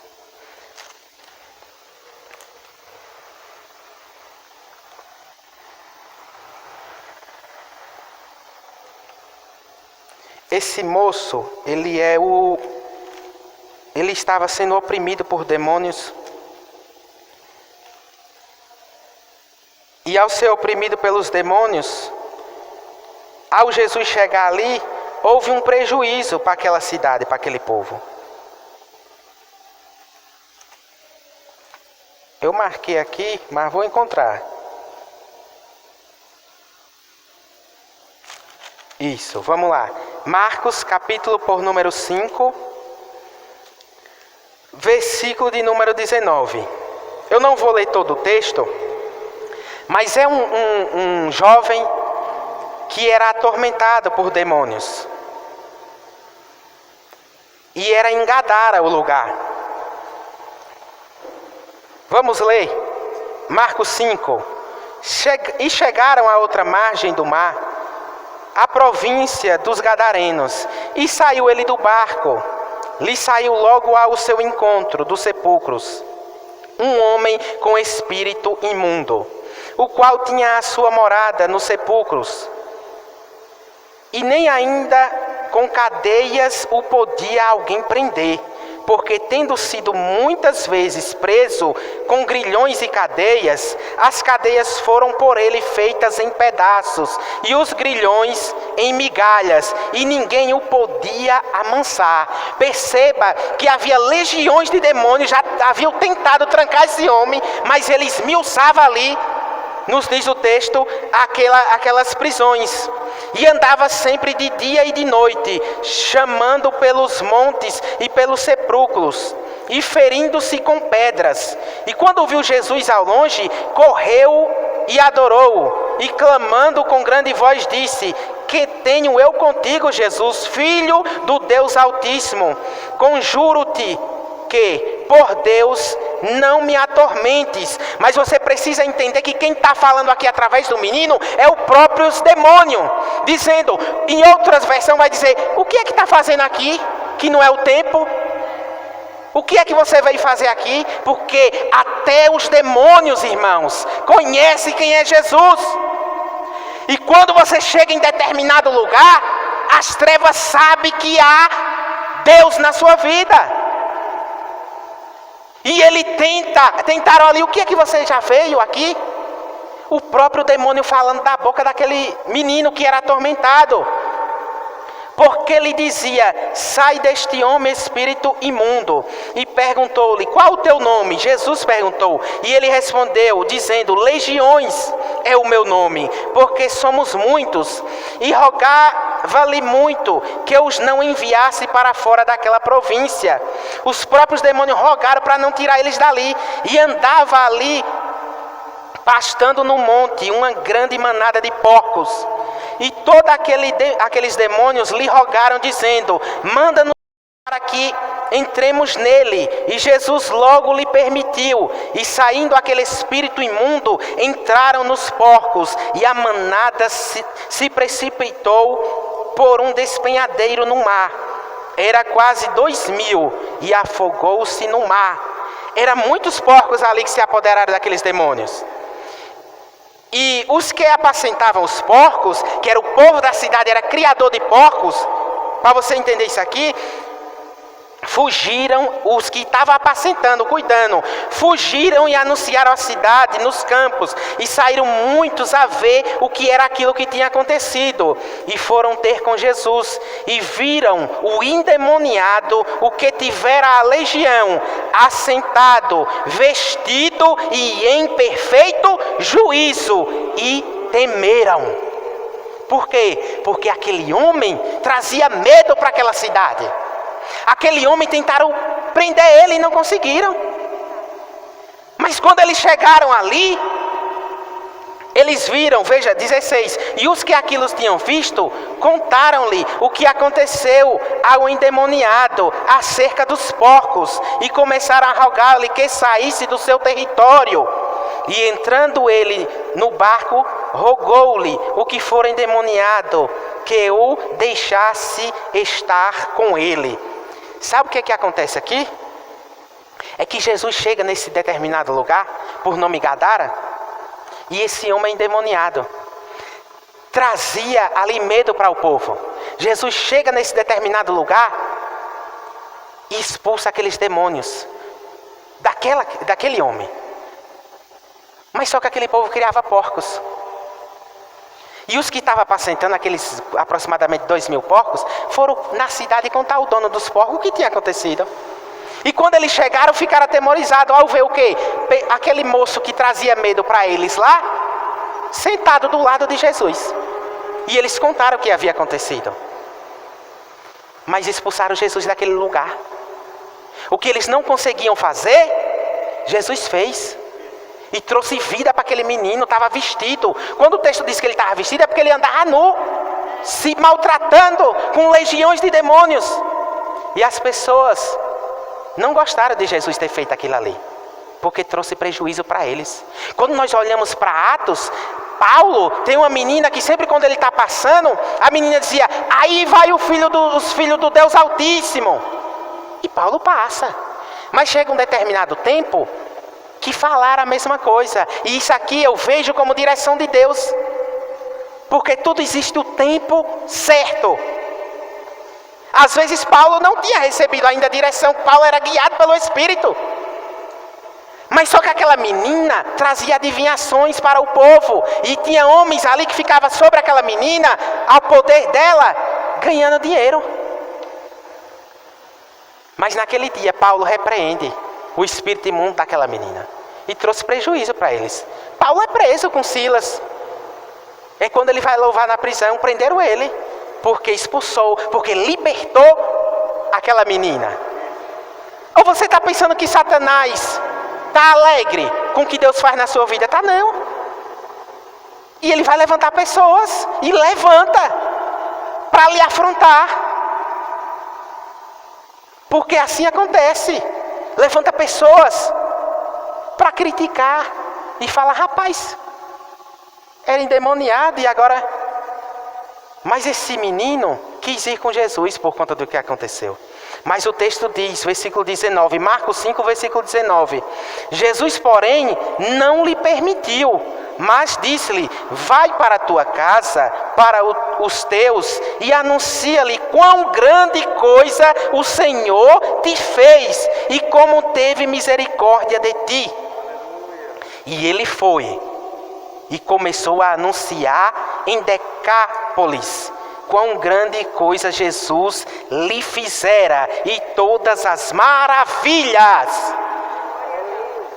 Speaker 2: Esse moço, ele estava sendo oprimido por demônios. E ao ser oprimido pelos demônios, ao Jesus chegar ali, houve um prejuízo para aquela cidade, para aquele povo. Eu marquei aqui, mas vou encontrar. Isso, vamos lá. Marcos, capítulo por número 5, versículo de número 19. Eu não vou ler todo o texto, mas é um jovem que era atormentado por demônios. E era em Gadara o lugar. Vamos ler, Marcos 5. E chegaram à outra margem do mar, a província dos Gadarenos, e saiu ele do barco. Lhe saiu logo ao seu encontro dos sepulcros um homem com espírito imundo, o qual tinha a sua morada nos sepulcros. E nem ainda com cadeias o podia alguém prender, porque tendo sido muitas vezes preso com grilhões e cadeias, as cadeias foram por ele feitas em pedaços, e os grilhões em migalhas, e ninguém o podia amansar. Perceba que havia legiões de demônios, já haviam tentado trancar esse homem, mas ele esmiuçava ali, nos diz o texto, aquelas prisões. E andava sempre de dia e de noite, chamando pelos montes e pelos sepulcros, e ferindo-se com pedras. E quando viu Jesus ao longe, correu e adorou, e clamando com grande voz disse: que tenho eu contigo, Jesus, Filho do Deus Altíssimo? Conjuro-te que, por Deus, não me atormentes. Mas você precisa entender que quem está falando aqui através do menino é o próprio demônio, dizendo, em outras versões vai dizer: o que é que está fazendo aqui, que não é o tempo? O que é que você veio fazer aqui? Porque até os demônios, irmãos, conhecem quem é Jesus. E quando você chega em determinado lugar, as trevas sabem que há Deus na sua vida. E ele tentaram ali: o que é que você já veio aqui? O próprio demônio falando da boca daquele menino que era atormentado. Porque ele dizia: sai deste homem, espírito imundo. E perguntou-lhe: qual o teu nome? Jesus perguntou. E ele respondeu, dizendo: Legiões é o meu nome, porque somos muitos. E rogava-lhe muito que eu os não enviasse para fora daquela província. Os próprios demônios rogaram para não tirar eles dali. E andava ali, pastando no monte, uma grande manada de porcos. E todos aqueles demônios lhe rogaram, dizendo: manda-nos para que entremos nele. E Jesus logo lhe permitiu. E saindo aquele espírito imundo, entraram nos porcos. E a manada se precipitou por um despenhadeiro no mar. Era quase 2.000, e afogou-se no mar. Eram muitos porcos ali que se apoderaram daqueles demônios. E os que apacentavam os porcos, que era o povo da cidade, era criador de porcos, para você entender isso aqui, fugiram, os que estavam apacentando, cuidando, fugiram e anunciaram a cidade nos campos, e saíram muitos a ver o que era aquilo que tinha acontecido, e foram ter com Jesus, e viram o endemoniado, o que tivera a legião, assentado, vestido e em perfeito juízo, e temeram. Por quê? Porque aquele homem trazia medo para aquela cidade. Aquele homem tentaram prender ele e não conseguiram. Mas quando eles chegaram ali, eles viram, veja, 16. E os que aquilo tinham visto, contaram-lhe o que aconteceu ao endemoniado acerca dos porcos. E começaram a rogar-lhe que saísse do seu território. E entrando ele no barco, rogou-lhe o que for endemoniado, que o deixasse estar com ele. Sabe o que acontece aqui? É que Jesus chega nesse determinado lugar, por nome Gadara, e esse homem endemoniado trazia ali medo para o povo. Jesus chega nesse determinado lugar e expulsa aqueles demônios daquele homem. Mas só que aquele povo criava porcos. E os que estavam apacentando, aqueles aproximadamente 2.000 porcos, foram na cidade contar ao dono dos porcos o que tinha acontecido. E quando eles chegaram, ficaram atemorizados ao ver o quê? Aquele moço que trazia medo para eles lá, sentado do lado de Jesus. E eles contaram o que havia acontecido. Mas expulsaram Jesus daquele lugar. O que eles não conseguiam fazer, Jesus fez. E trouxe vida para aquele menino, estava vestido. Quando o texto diz que ele estava vestido, é porque ele andava nu, se maltratando com legiões de demônios. E as pessoas não gostaram de Jesus ter feito aquilo ali, porque trouxe prejuízo para eles. Quando nós olhamos para Atos, Paulo tem uma menina que sempre quando ele está passando, a menina dizia: aí vai os filhos do Deus Altíssimo. E Paulo passa. Mas chega um determinado tempo que falaram a mesma coisa. E isso aqui eu vejo como direção de Deus. Porque tudo existe o tempo certo. Às vezes Paulo não tinha recebido ainda a direção. Paulo era guiado pelo Espírito. Mas só que aquela menina trazia adivinhações para o povo. E tinha homens ali que ficavam sobre aquela menina, ao poder dela, ganhando dinheiro. Mas naquele dia Paulo repreende o espírito imundo daquela menina. E trouxe prejuízo para eles. Paulo é preso com Silas. É quando ele vai louvar na prisão, prenderam ele. Porque expulsou, porque libertou aquela menina. Ou você está pensando que Satanás está alegre com o que Deus faz na sua vida? Tá não. E ele vai levantar pessoas. E levanta para lhe afrontar. Porque assim acontece. Levanta pessoas para criticar. E fala, rapaz, era endemoniado e agora... Mas esse menino quis ir com Jesus por conta do que aconteceu. Mas o texto diz, versículo 19, Marcos 5, versículo 19. Jesus, porém, não lhe permitiu, mas disse-lhe, vai para a tua casa, para os teus, e anuncia-lhe quão grande coisa o Senhor te fez, e como teve misericórdia de ti. E ele foi, e começou a anunciar em Decápolis quão grande coisa Jesus lhe fizera e todas as maravilhas.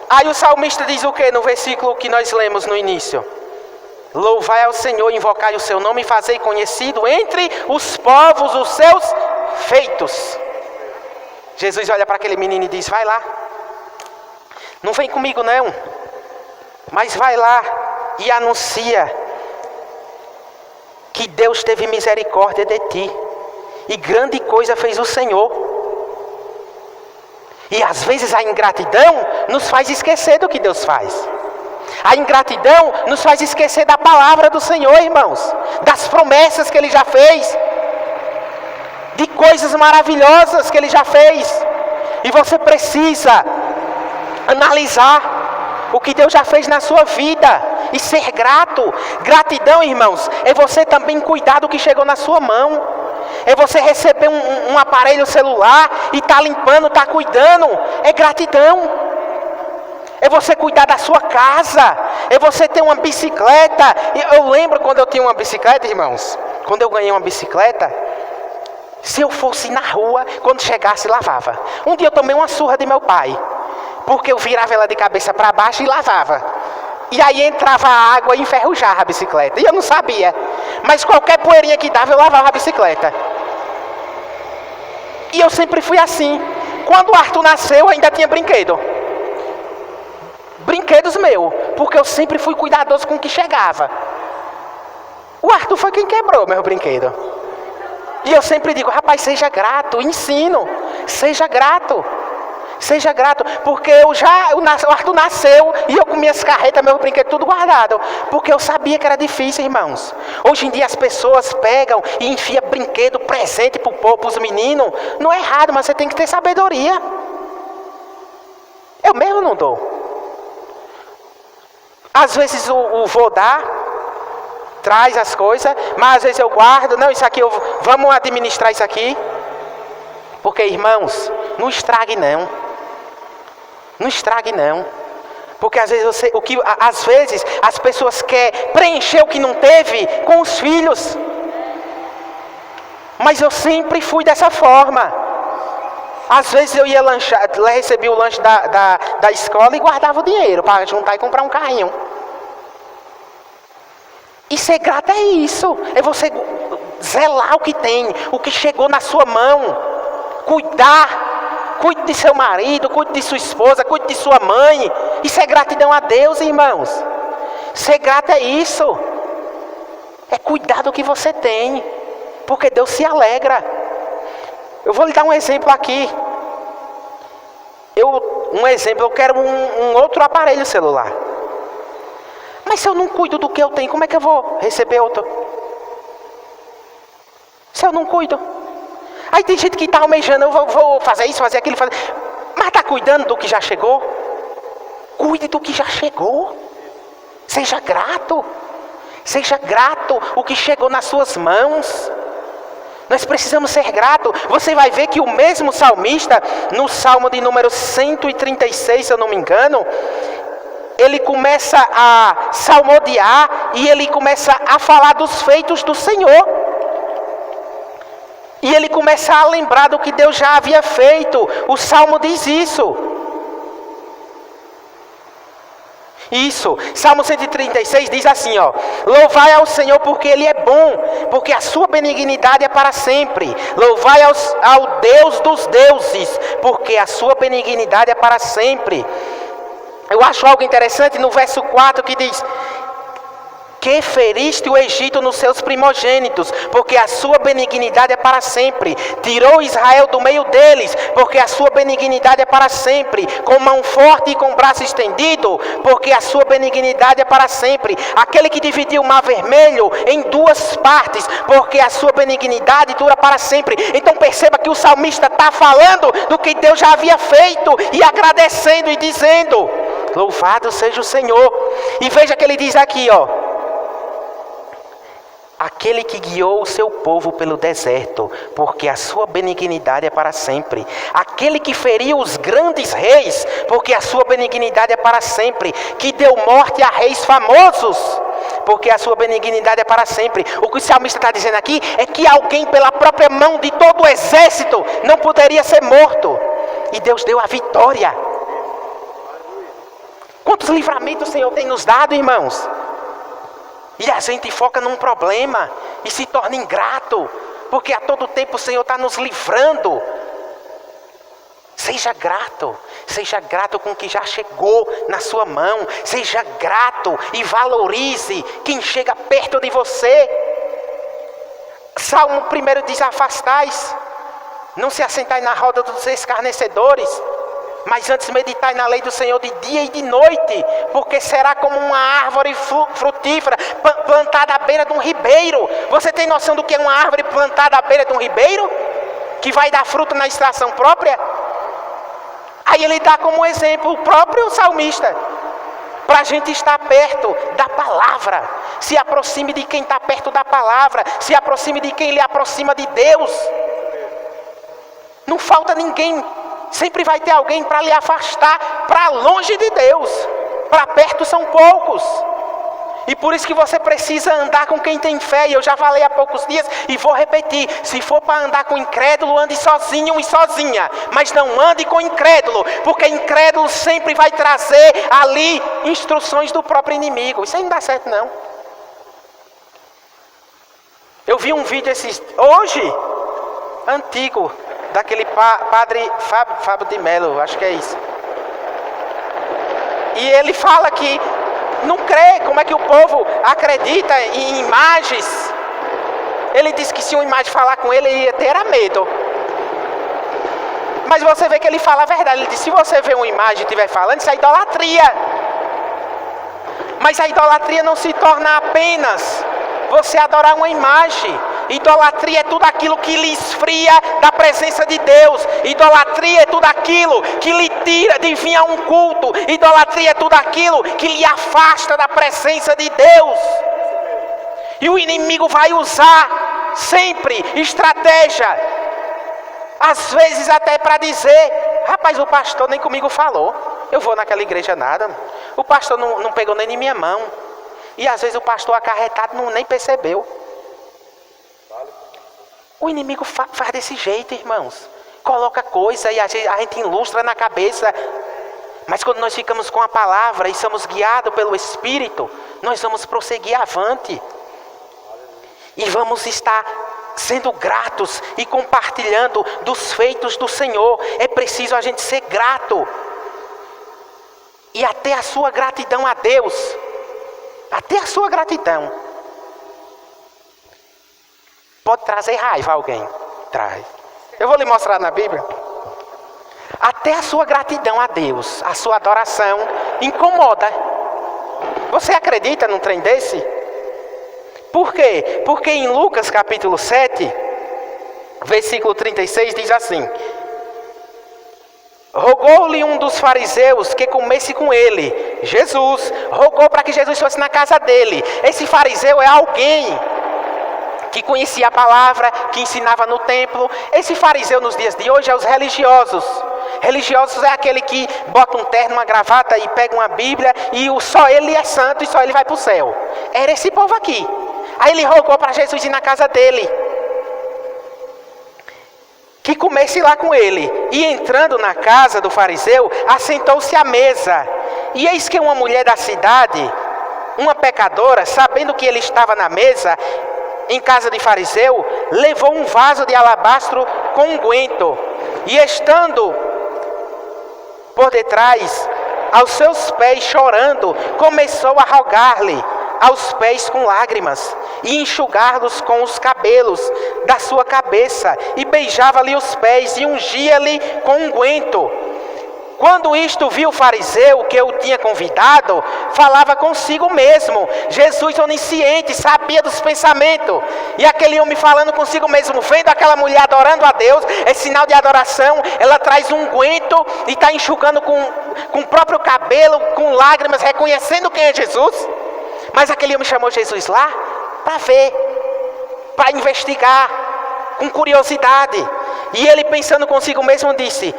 Speaker 2: Aí o salmista diz o que no versículo que nós lemos no início? Louvai ao Senhor, invocai o seu nome e fazei conhecido entre os povos os seus feitos. Jesus olha para aquele menino e diz, vai lá. Não vem comigo não, mas vai lá e anuncia que Deus teve misericórdia de ti. E grande coisa fez o Senhor. E às vezes a ingratidão nos faz esquecer do que Deus faz. A ingratidão nos faz esquecer da palavra do Senhor, irmãos. Das promessas que Ele já fez. De coisas maravilhosas que Ele já fez. E você precisa analisar o que Deus já fez na sua vida. E ser grato. Gratidão, irmãos, é você também cuidar do que chegou na sua mão. É você receber um aparelho celular e tá limpando, tá cuidando. É gratidão. É você cuidar da sua casa. É você ter uma bicicleta. Eu lembro quando eu tinha uma bicicleta, irmãos. Quando eu ganhei uma bicicleta, se eu fosse na rua, quando chegasse, lavava. Um dia eu tomei uma surra de meu pai, porque eu virava ela de cabeça para baixo e lavava. E aí entrava a água e enferrujava a bicicleta. E eu não sabia. Mas qualquer poeirinha que dava, eu lavava a bicicleta. E eu sempre fui assim. Quando o Arthur nasceu, ainda tinha brinquedo. Brinquedos meus. Porque eu sempre fui cuidadoso com o que chegava. O Arthur foi quem quebrou meu brinquedo. E eu sempre digo, rapaz, seja grato. Ensino. Seja grato. Seja grato, porque o Arthur nasceu e eu com minhas carretas, meus brinquedos, tudo guardado. Porque eu sabia que era difícil, irmãos. Hoje em dia as pessoas pegam e enfiam brinquedo, presente para os meninos. Não é errado, mas você tem que ter sabedoria. Eu mesmo não dou. Às vezes o vô dá, traz as coisas, mas às vezes eu guardo. Não, isso aqui, vamos administrar isso aqui. Porque, irmãos, não estrague não. Não estrague não. Porque às vezes as pessoas querem preencher o que não teve com os filhos. Mas eu sempre fui dessa forma. Às vezes eu ia lanchar, recebia o lanche da escola e guardava o dinheiro para juntar e comprar um carrinho. E ser grato é isso. É você zelar o que tem, o que chegou na sua mão. Cuidar. Cuide de seu marido, cuide de sua esposa, cuide de sua mãe. Isso é gratidão a Deus, irmãos. Ser grato é isso. É cuidar do que você tem. Porque Deus se alegra. Eu vou lhe dar um exemplo aqui. Eu quero um outro aparelho celular. Mas se eu não cuido do que eu tenho, como é que eu vou receber outro? Se eu não cuido. Aí tem gente que está almejando, eu vou fazer isso, fazer aquilo, mas está cuidando do que já chegou? cuide do que já chegou. Seja grato. Seja grato o que chegou nas suas mãos. Nós precisamos ser gratos. Você vai ver que o mesmo salmista, no Salmo de número 136, se eu não me engano, ele começa a salmodiar e ele começa a falar dos feitos do Senhor. E ele começa a lembrar do que Deus já havia feito. O Salmo diz isso. Isso, Salmo 136 diz assim, ó: louvai ao Senhor porque Ele é bom, porque a sua benignidade é para sempre. Louvai ao Deus dos deuses, porque a sua benignidade é para sempre. Eu acho algo interessante no verso 4 que diz: que feriste o Egito nos seus primogênitos, porque a sua benignidade é para sempre. Tirou Israel do meio deles, porque a sua benignidade é para sempre. Com mão forte e com braço estendido, porque a sua benignidade é para sempre. Aquele que dividiu o mar vermelho em duas partes, porque a sua benignidade dura para sempre. Então perceba que o salmista está falando do que Deus já havia feito, e agradecendo e dizendo: louvado seja o Senhor. E veja que ele diz aqui, ó: aquele que guiou o seu povo pelo deserto, porque a sua benignidade é para sempre. Aquele que feriu os grandes reis, porque a sua benignidade é para sempre. Que deu morte a reis famosos, porque a sua benignidade é para sempre. O que o salmista está dizendo aqui é que alguém, pela própria mão de todo o exército, não poderia ser morto, e Deus deu a vitória. Quantos livramentos o Senhor tem nos dado, irmãos? E a gente foca num problema e se torna ingrato, porque a todo tempo o Senhor está nos livrando. Seja grato com o que já chegou na sua mão. Seja grato e valorize quem chega perto de você. Salmo 1 diz: afastais, não se assentai na roda dos escarnecedores, mas antes meditai na lei do Senhor de dia e de noite, porque será como uma árvore frutífera plantada à beira de um ribeiro. Você tem noção do que é uma árvore plantada à beira de um ribeiro? Que vai dar fruto na estação própria? Aí ele dá como exemplo o próprio salmista, para a gente estar perto da palavra. Se aproxime de quem está perto da palavra, se aproxime de quem lhe aproxima de Deus. Não falta ninguém. Sempre vai ter alguém para lhe afastar para longe de Deus. Para perto são poucos. E por isso que você precisa andar com quem tem fé. E eu já falei há poucos dias e vou repetir: se for para andar com incrédulo, ande sozinho e sozinha, mas não ande com incrédulo, porque incrédulo sempre vai trazer ali instruções do próprio inimigo. Isso aí não dá certo, não. Eu vi um vídeo hoje, antigo, daquele padre Fábio de Melo, acho que é isso. E ele fala que não crê, como é que o povo acredita em imagens. Ele disse que se uma imagem falar com ele, ele ia ter medo. Mas você vê que ele fala a verdade. Ele diz: se você vê uma imagem e estiver falando, isso é idolatria. Mas a idolatria não se torna apenas você adorar uma imagem. Idolatria é tudo aquilo que lhe esfria da presença de Deus. Idolatria é tudo aquilo que lhe tira de vir a um culto. Idolatria é tudo aquilo que lhe afasta da presença de Deus. E o inimigo vai usar sempre estratégia, às vezes até para dizer: rapaz, o pastor nem comigo falou, eu vou naquela igreja nada, o pastor não pegou nem em minha mão. E às vezes o pastor acarretado nem percebeu. O inimigo faz desse jeito, irmãos. Coloca coisa e a gente ilustra na cabeça. Mas quando nós ficamos com a palavra e somos guiados pelo Espírito, nós vamos prosseguir avante. E vamos estar sendo gratos e compartilhando dos feitos do Senhor. É preciso a gente ser grato. E até a sua gratidão a Deus. Até a sua gratidão pode trazer raiva a alguém. Traz. Eu vou lhe mostrar na Bíblia. Até a sua gratidão a Deus, a sua adoração, incomoda. Você acredita num trem desse? Por quê? Porque em Lucas capítulo 7, versículo 36 diz assim: Rogou-lhe um dos fariseus que comesse com ele. Jesus rogou para que Jesus fosse na casa dele. Esse fariseu é alguém que conhecia a palavra, que ensinava no templo. Esse fariseu nos dias de hoje é os religiosos. Religiosos é aquele que bota um terno, uma gravata e pega uma Bíblia e só ele é santo e só ele vai para o céu. Era esse povo aqui. Aí ele rogou para Jesus ir na casa dele, que comesse lá com ele. E entrando na casa do fariseu, assentou-se à mesa. E eis que uma mulher da cidade, uma pecadora, sabendo que ele estava na mesa, em casa de fariseu, levou um vaso de alabastro com unguento. E estando por detrás, aos seus pés chorando, começou a rogar-lhe aos pés com lágrimas, e enxugar-los com os cabelos da sua cabeça, e beijava-lhe os pés, e ungia-lhe com unguento. Quando isto viu o fariseu que eu tinha convidado, falava consigo mesmo. Jesus, onisciente, sabia dos pensamentos. E aquele homem falando consigo mesmo, vendo aquela mulher adorando a Deus, é sinal de adoração. Ela traz um unguento e está enxugando com o próprio cabelo, com lágrimas, reconhecendo quem é Jesus. Mas aquele homem chamou Jesus lá para ver, para investigar, com curiosidade. E ele, pensando consigo mesmo, disse: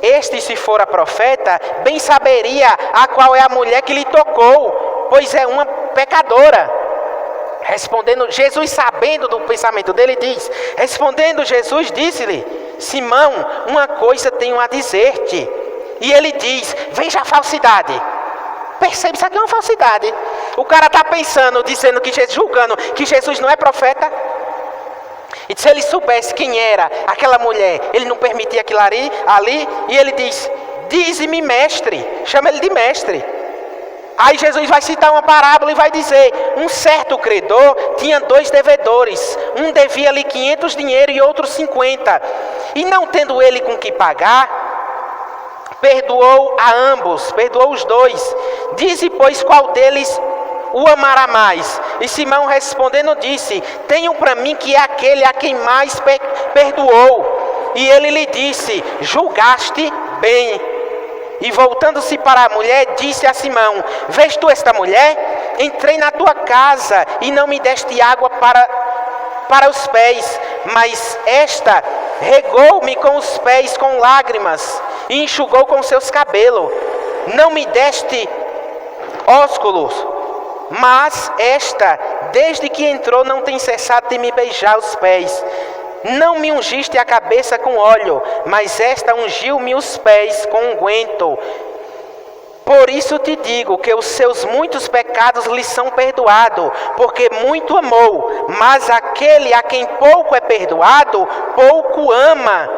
Speaker 2: este, se fora profeta, bem saberia a qual é a mulher que lhe tocou, pois é uma pecadora. Respondendo Jesus, sabendo do pensamento dele, diz: respondendo Jesus, disse-lhe: Simão, uma coisa tenho a dizer-te. E ele diz: veja a falsidade. Percebe, isso aqui é uma falsidade. O cara está pensando, dizendo que Jesus, julgando que Jesus não é profeta. E se ele soubesse quem era aquela mulher, ele não permitia aquilo ali. E ele diz: dize-me, mestre. Chama ele de mestre. Aí Jesus vai citar uma parábola e vai dizer: um certo credor tinha 2 devedores. Um devia-lhe 500 dinheiro e outro 50. E não tendo ele com que pagar, perdoou a ambos, perdoou os 2. Dize, pois, qual deles o amará mais? E Simão respondendo disse: tenho para mim que é aquele a quem mais perdoou. E ele lhe disse: julgaste bem. E voltando-se para a mulher, disse a Simão: vês tu esta mulher? Entrei na tua casa e não me deste água para os pés, mas esta regou-me com os pés com lágrimas e enxugou com seus cabelos. Não me deste ósculos, mas esta, desde que entrou, não tem cessado de me beijar os pés. Não me ungiste a cabeça com óleo, mas esta ungiu-me os pés com unguento. Por isso te digo que os seus muitos pecados lhe são perdoados, porque muito amou. Mas aquele a quem pouco é perdoado, pouco ama.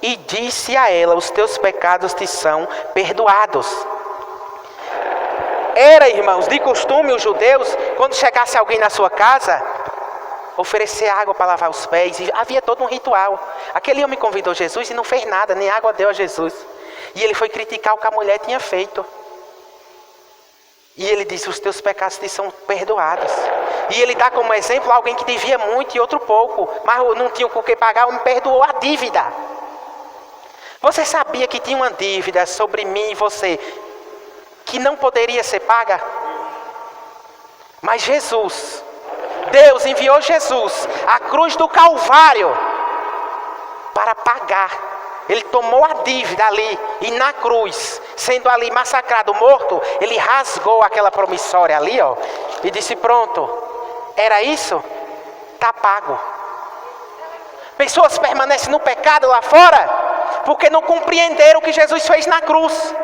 Speaker 2: E disse a ela: os teus pecados te são perdoados. Era, irmãos, de costume os judeus, quando chegasse alguém na sua casa, oferecer água para lavar os pés. E havia todo um ritual. Aquele homem convidou Jesus e não fez nada, nem água deu a Jesus. E ele foi criticar o que a mulher tinha feito. E ele disse: os teus pecados te são perdoados. E ele dá como exemplo alguém que devia muito e outro pouco, mas não tinha com o que pagar, o homem perdoou a dívida. Você sabia que tinha uma dívida sobre mim e você que não poderia ser paga? Mas Jesus, Deus enviou Jesus à cruz do Calvário para pagar. Ele tomou a dívida ali e na cruz, sendo ali massacrado, morto, ele rasgou aquela promissória ali, e disse: pronto, era isso? Está pago. Pessoas permanecem no pecado lá fora porque não compreenderam o que Jesus fez na cruz.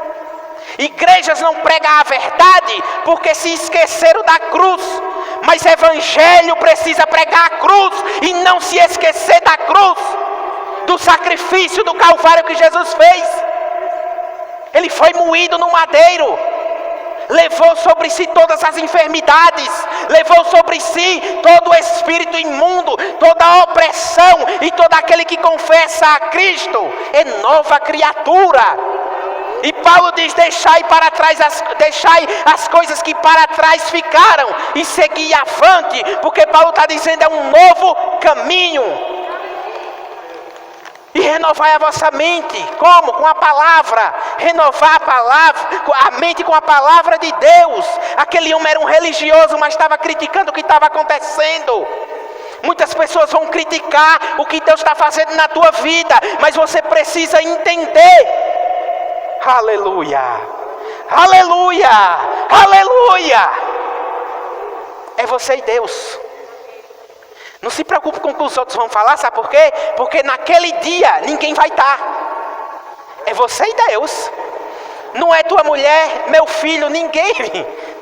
Speaker 2: Igrejas não pregam a verdade porque se esqueceram da cruz. Mas evangelho precisa pregar a cruz e não se esquecer da cruz, do sacrifício do Calvário que Jesus fez. Ele foi moído no madeiro, levou sobre si todas as enfermidades, levou sobre si todo o espírito imundo, toda a opressão, e todo aquele que confessa a Cristo é nova criatura. E Paulo diz: deixai as coisas que para trás ficaram e segui avante, porque Paulo está dizendo é um novo caminho. E renovai a vossa mente. Como? Com a palavra. Renovar a mente com a palavra de Deus. Aquele homem era um religioso, mas estava criticando o que estava acontecendo. Muitas pessoas vão criticar o que Deus está fazendo na tua vida, mas você precisa entender. Aleluia, aleluia, aleluia. É você e Deus. Não se preocupe com o que os outros vão falar, sabe por quê? Porque naquele dia ninguém vai estar. É você e Deus. Não é tua mulher, meu filho, ninguém.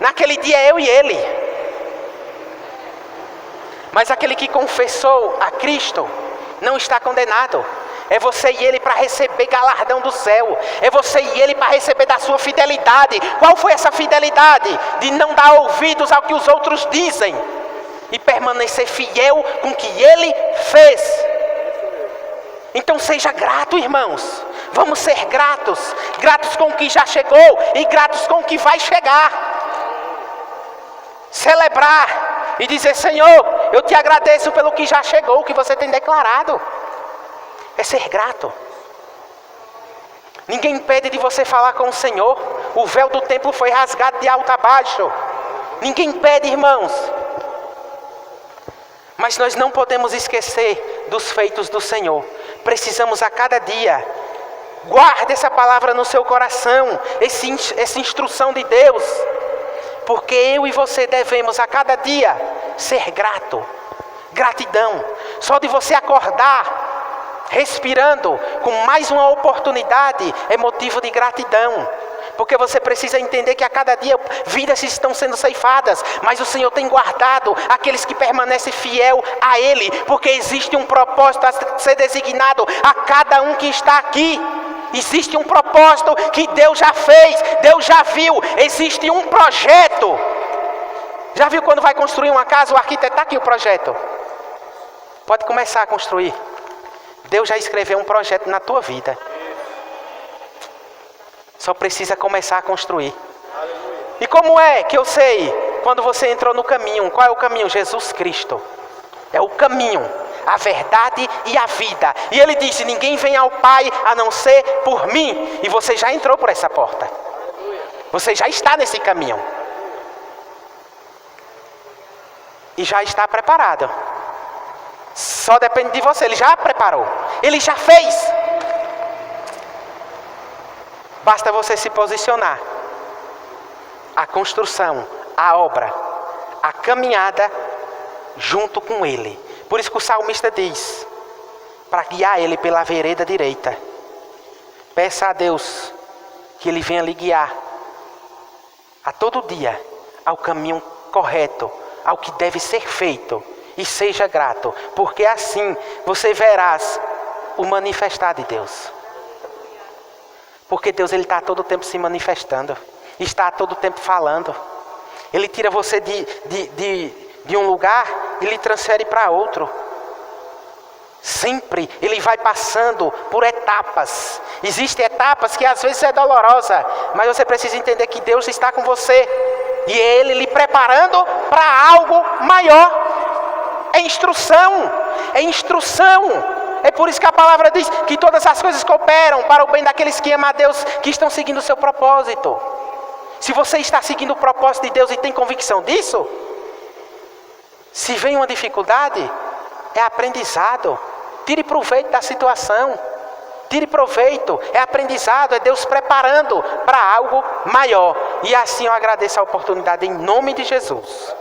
Speaker 2: Naquele dia é eu e ele. Mas aquele que confessou a Cristo não está condenado. É você e ele para receber galardão do céu. É você e ele para receber da sua fidelidade. Qual foi essa fidelidade? De não dar ouvidos ao que os outros dizem e permanecer fiel com o que ele fez. Então seja grato, irmãos. Vamos ser gratos. Gratos com o que já chegou e gratos com o que vai chegar. Celebrar e dizer: Senhor, eu te agradeço pelo que já chegou, o que você tem declarado. É ser grato. Ninguém impede de você falar com o Senhor. O véu do templo foi rasgado de alto a baixo. Ninguém impede, irmãos. Mas nós não podemos esquecer dos feitos do Senhor. Precisamos a cada dia. Guarde essa palavra no seu coração. Essa instrução de Deus. Porque eu e você devemos a cada dia ser grato. Gratidão. Só de você acordar respirando com mais uma oportunidade é motivo de gratidão. Porque você precisa entender que a cada dia vidas estão sendo ceifadas, mas o Senhor tem guardado aqueles que permanecem fiel a Ele, porque existe um propósito a ser designado a cada um que está aqui. Existe um propósito que Deus já fez, Deus já viu. Existe um projeto. Já viu quando vai construir uma casa, o arquiteto está aqui o projeto. Pode começar a construir. Deus já escreveu um projeto na tua vida. Só precisa começar a construir. E como é que eu sei quando você entrou no caminho? Qual é o caminho? Jesus Cristo. É o caminho, a verdade e a vida. E Ele disse: ninguém vem ao Pai a não ser por mim. E você já entrou por essa porta. Você já está nesse caminho. E já está preparado. Só depende de você. Ele já preparou. Ele já fez. Basta você se posicionar. A construção, a obra, a caminhada junto com Ele. Por isso que o salmista diz: para guiar Ele pela vereda direita. Peça a Deus que Ele venha lhe guiar a todo dia ao caminho correto, ao que deve ser feito. E seja grato, porque assim você verás o manifestar de Deus. Porque Deus, Ele está a todo tempo se manifestando. Está a todo tempo falando. Ele tira você de um lugar e lhe transfere para outro. Sempre Ele vai passando por etapas. Existem etapas que às vezes é dolorosa, mas você precisa entender que Deus está com você. E é Ele lhe preparando para algo maior. É instrução. É instrução. É por isso que a palavra diz que todas as coisas cooperam para o bem daqueles que amam a Deus, que estão seguindo o seu propósito. Se você está seguindo o propósito de Deus e tem convicção disso, se vem uma dificuldade, é aprendizado. Tire proveito da situação. Tire proveito. É aprendizado, é Deus preparando para algo maior. E assim eu agradeço a oportunidade em nome de Jesus.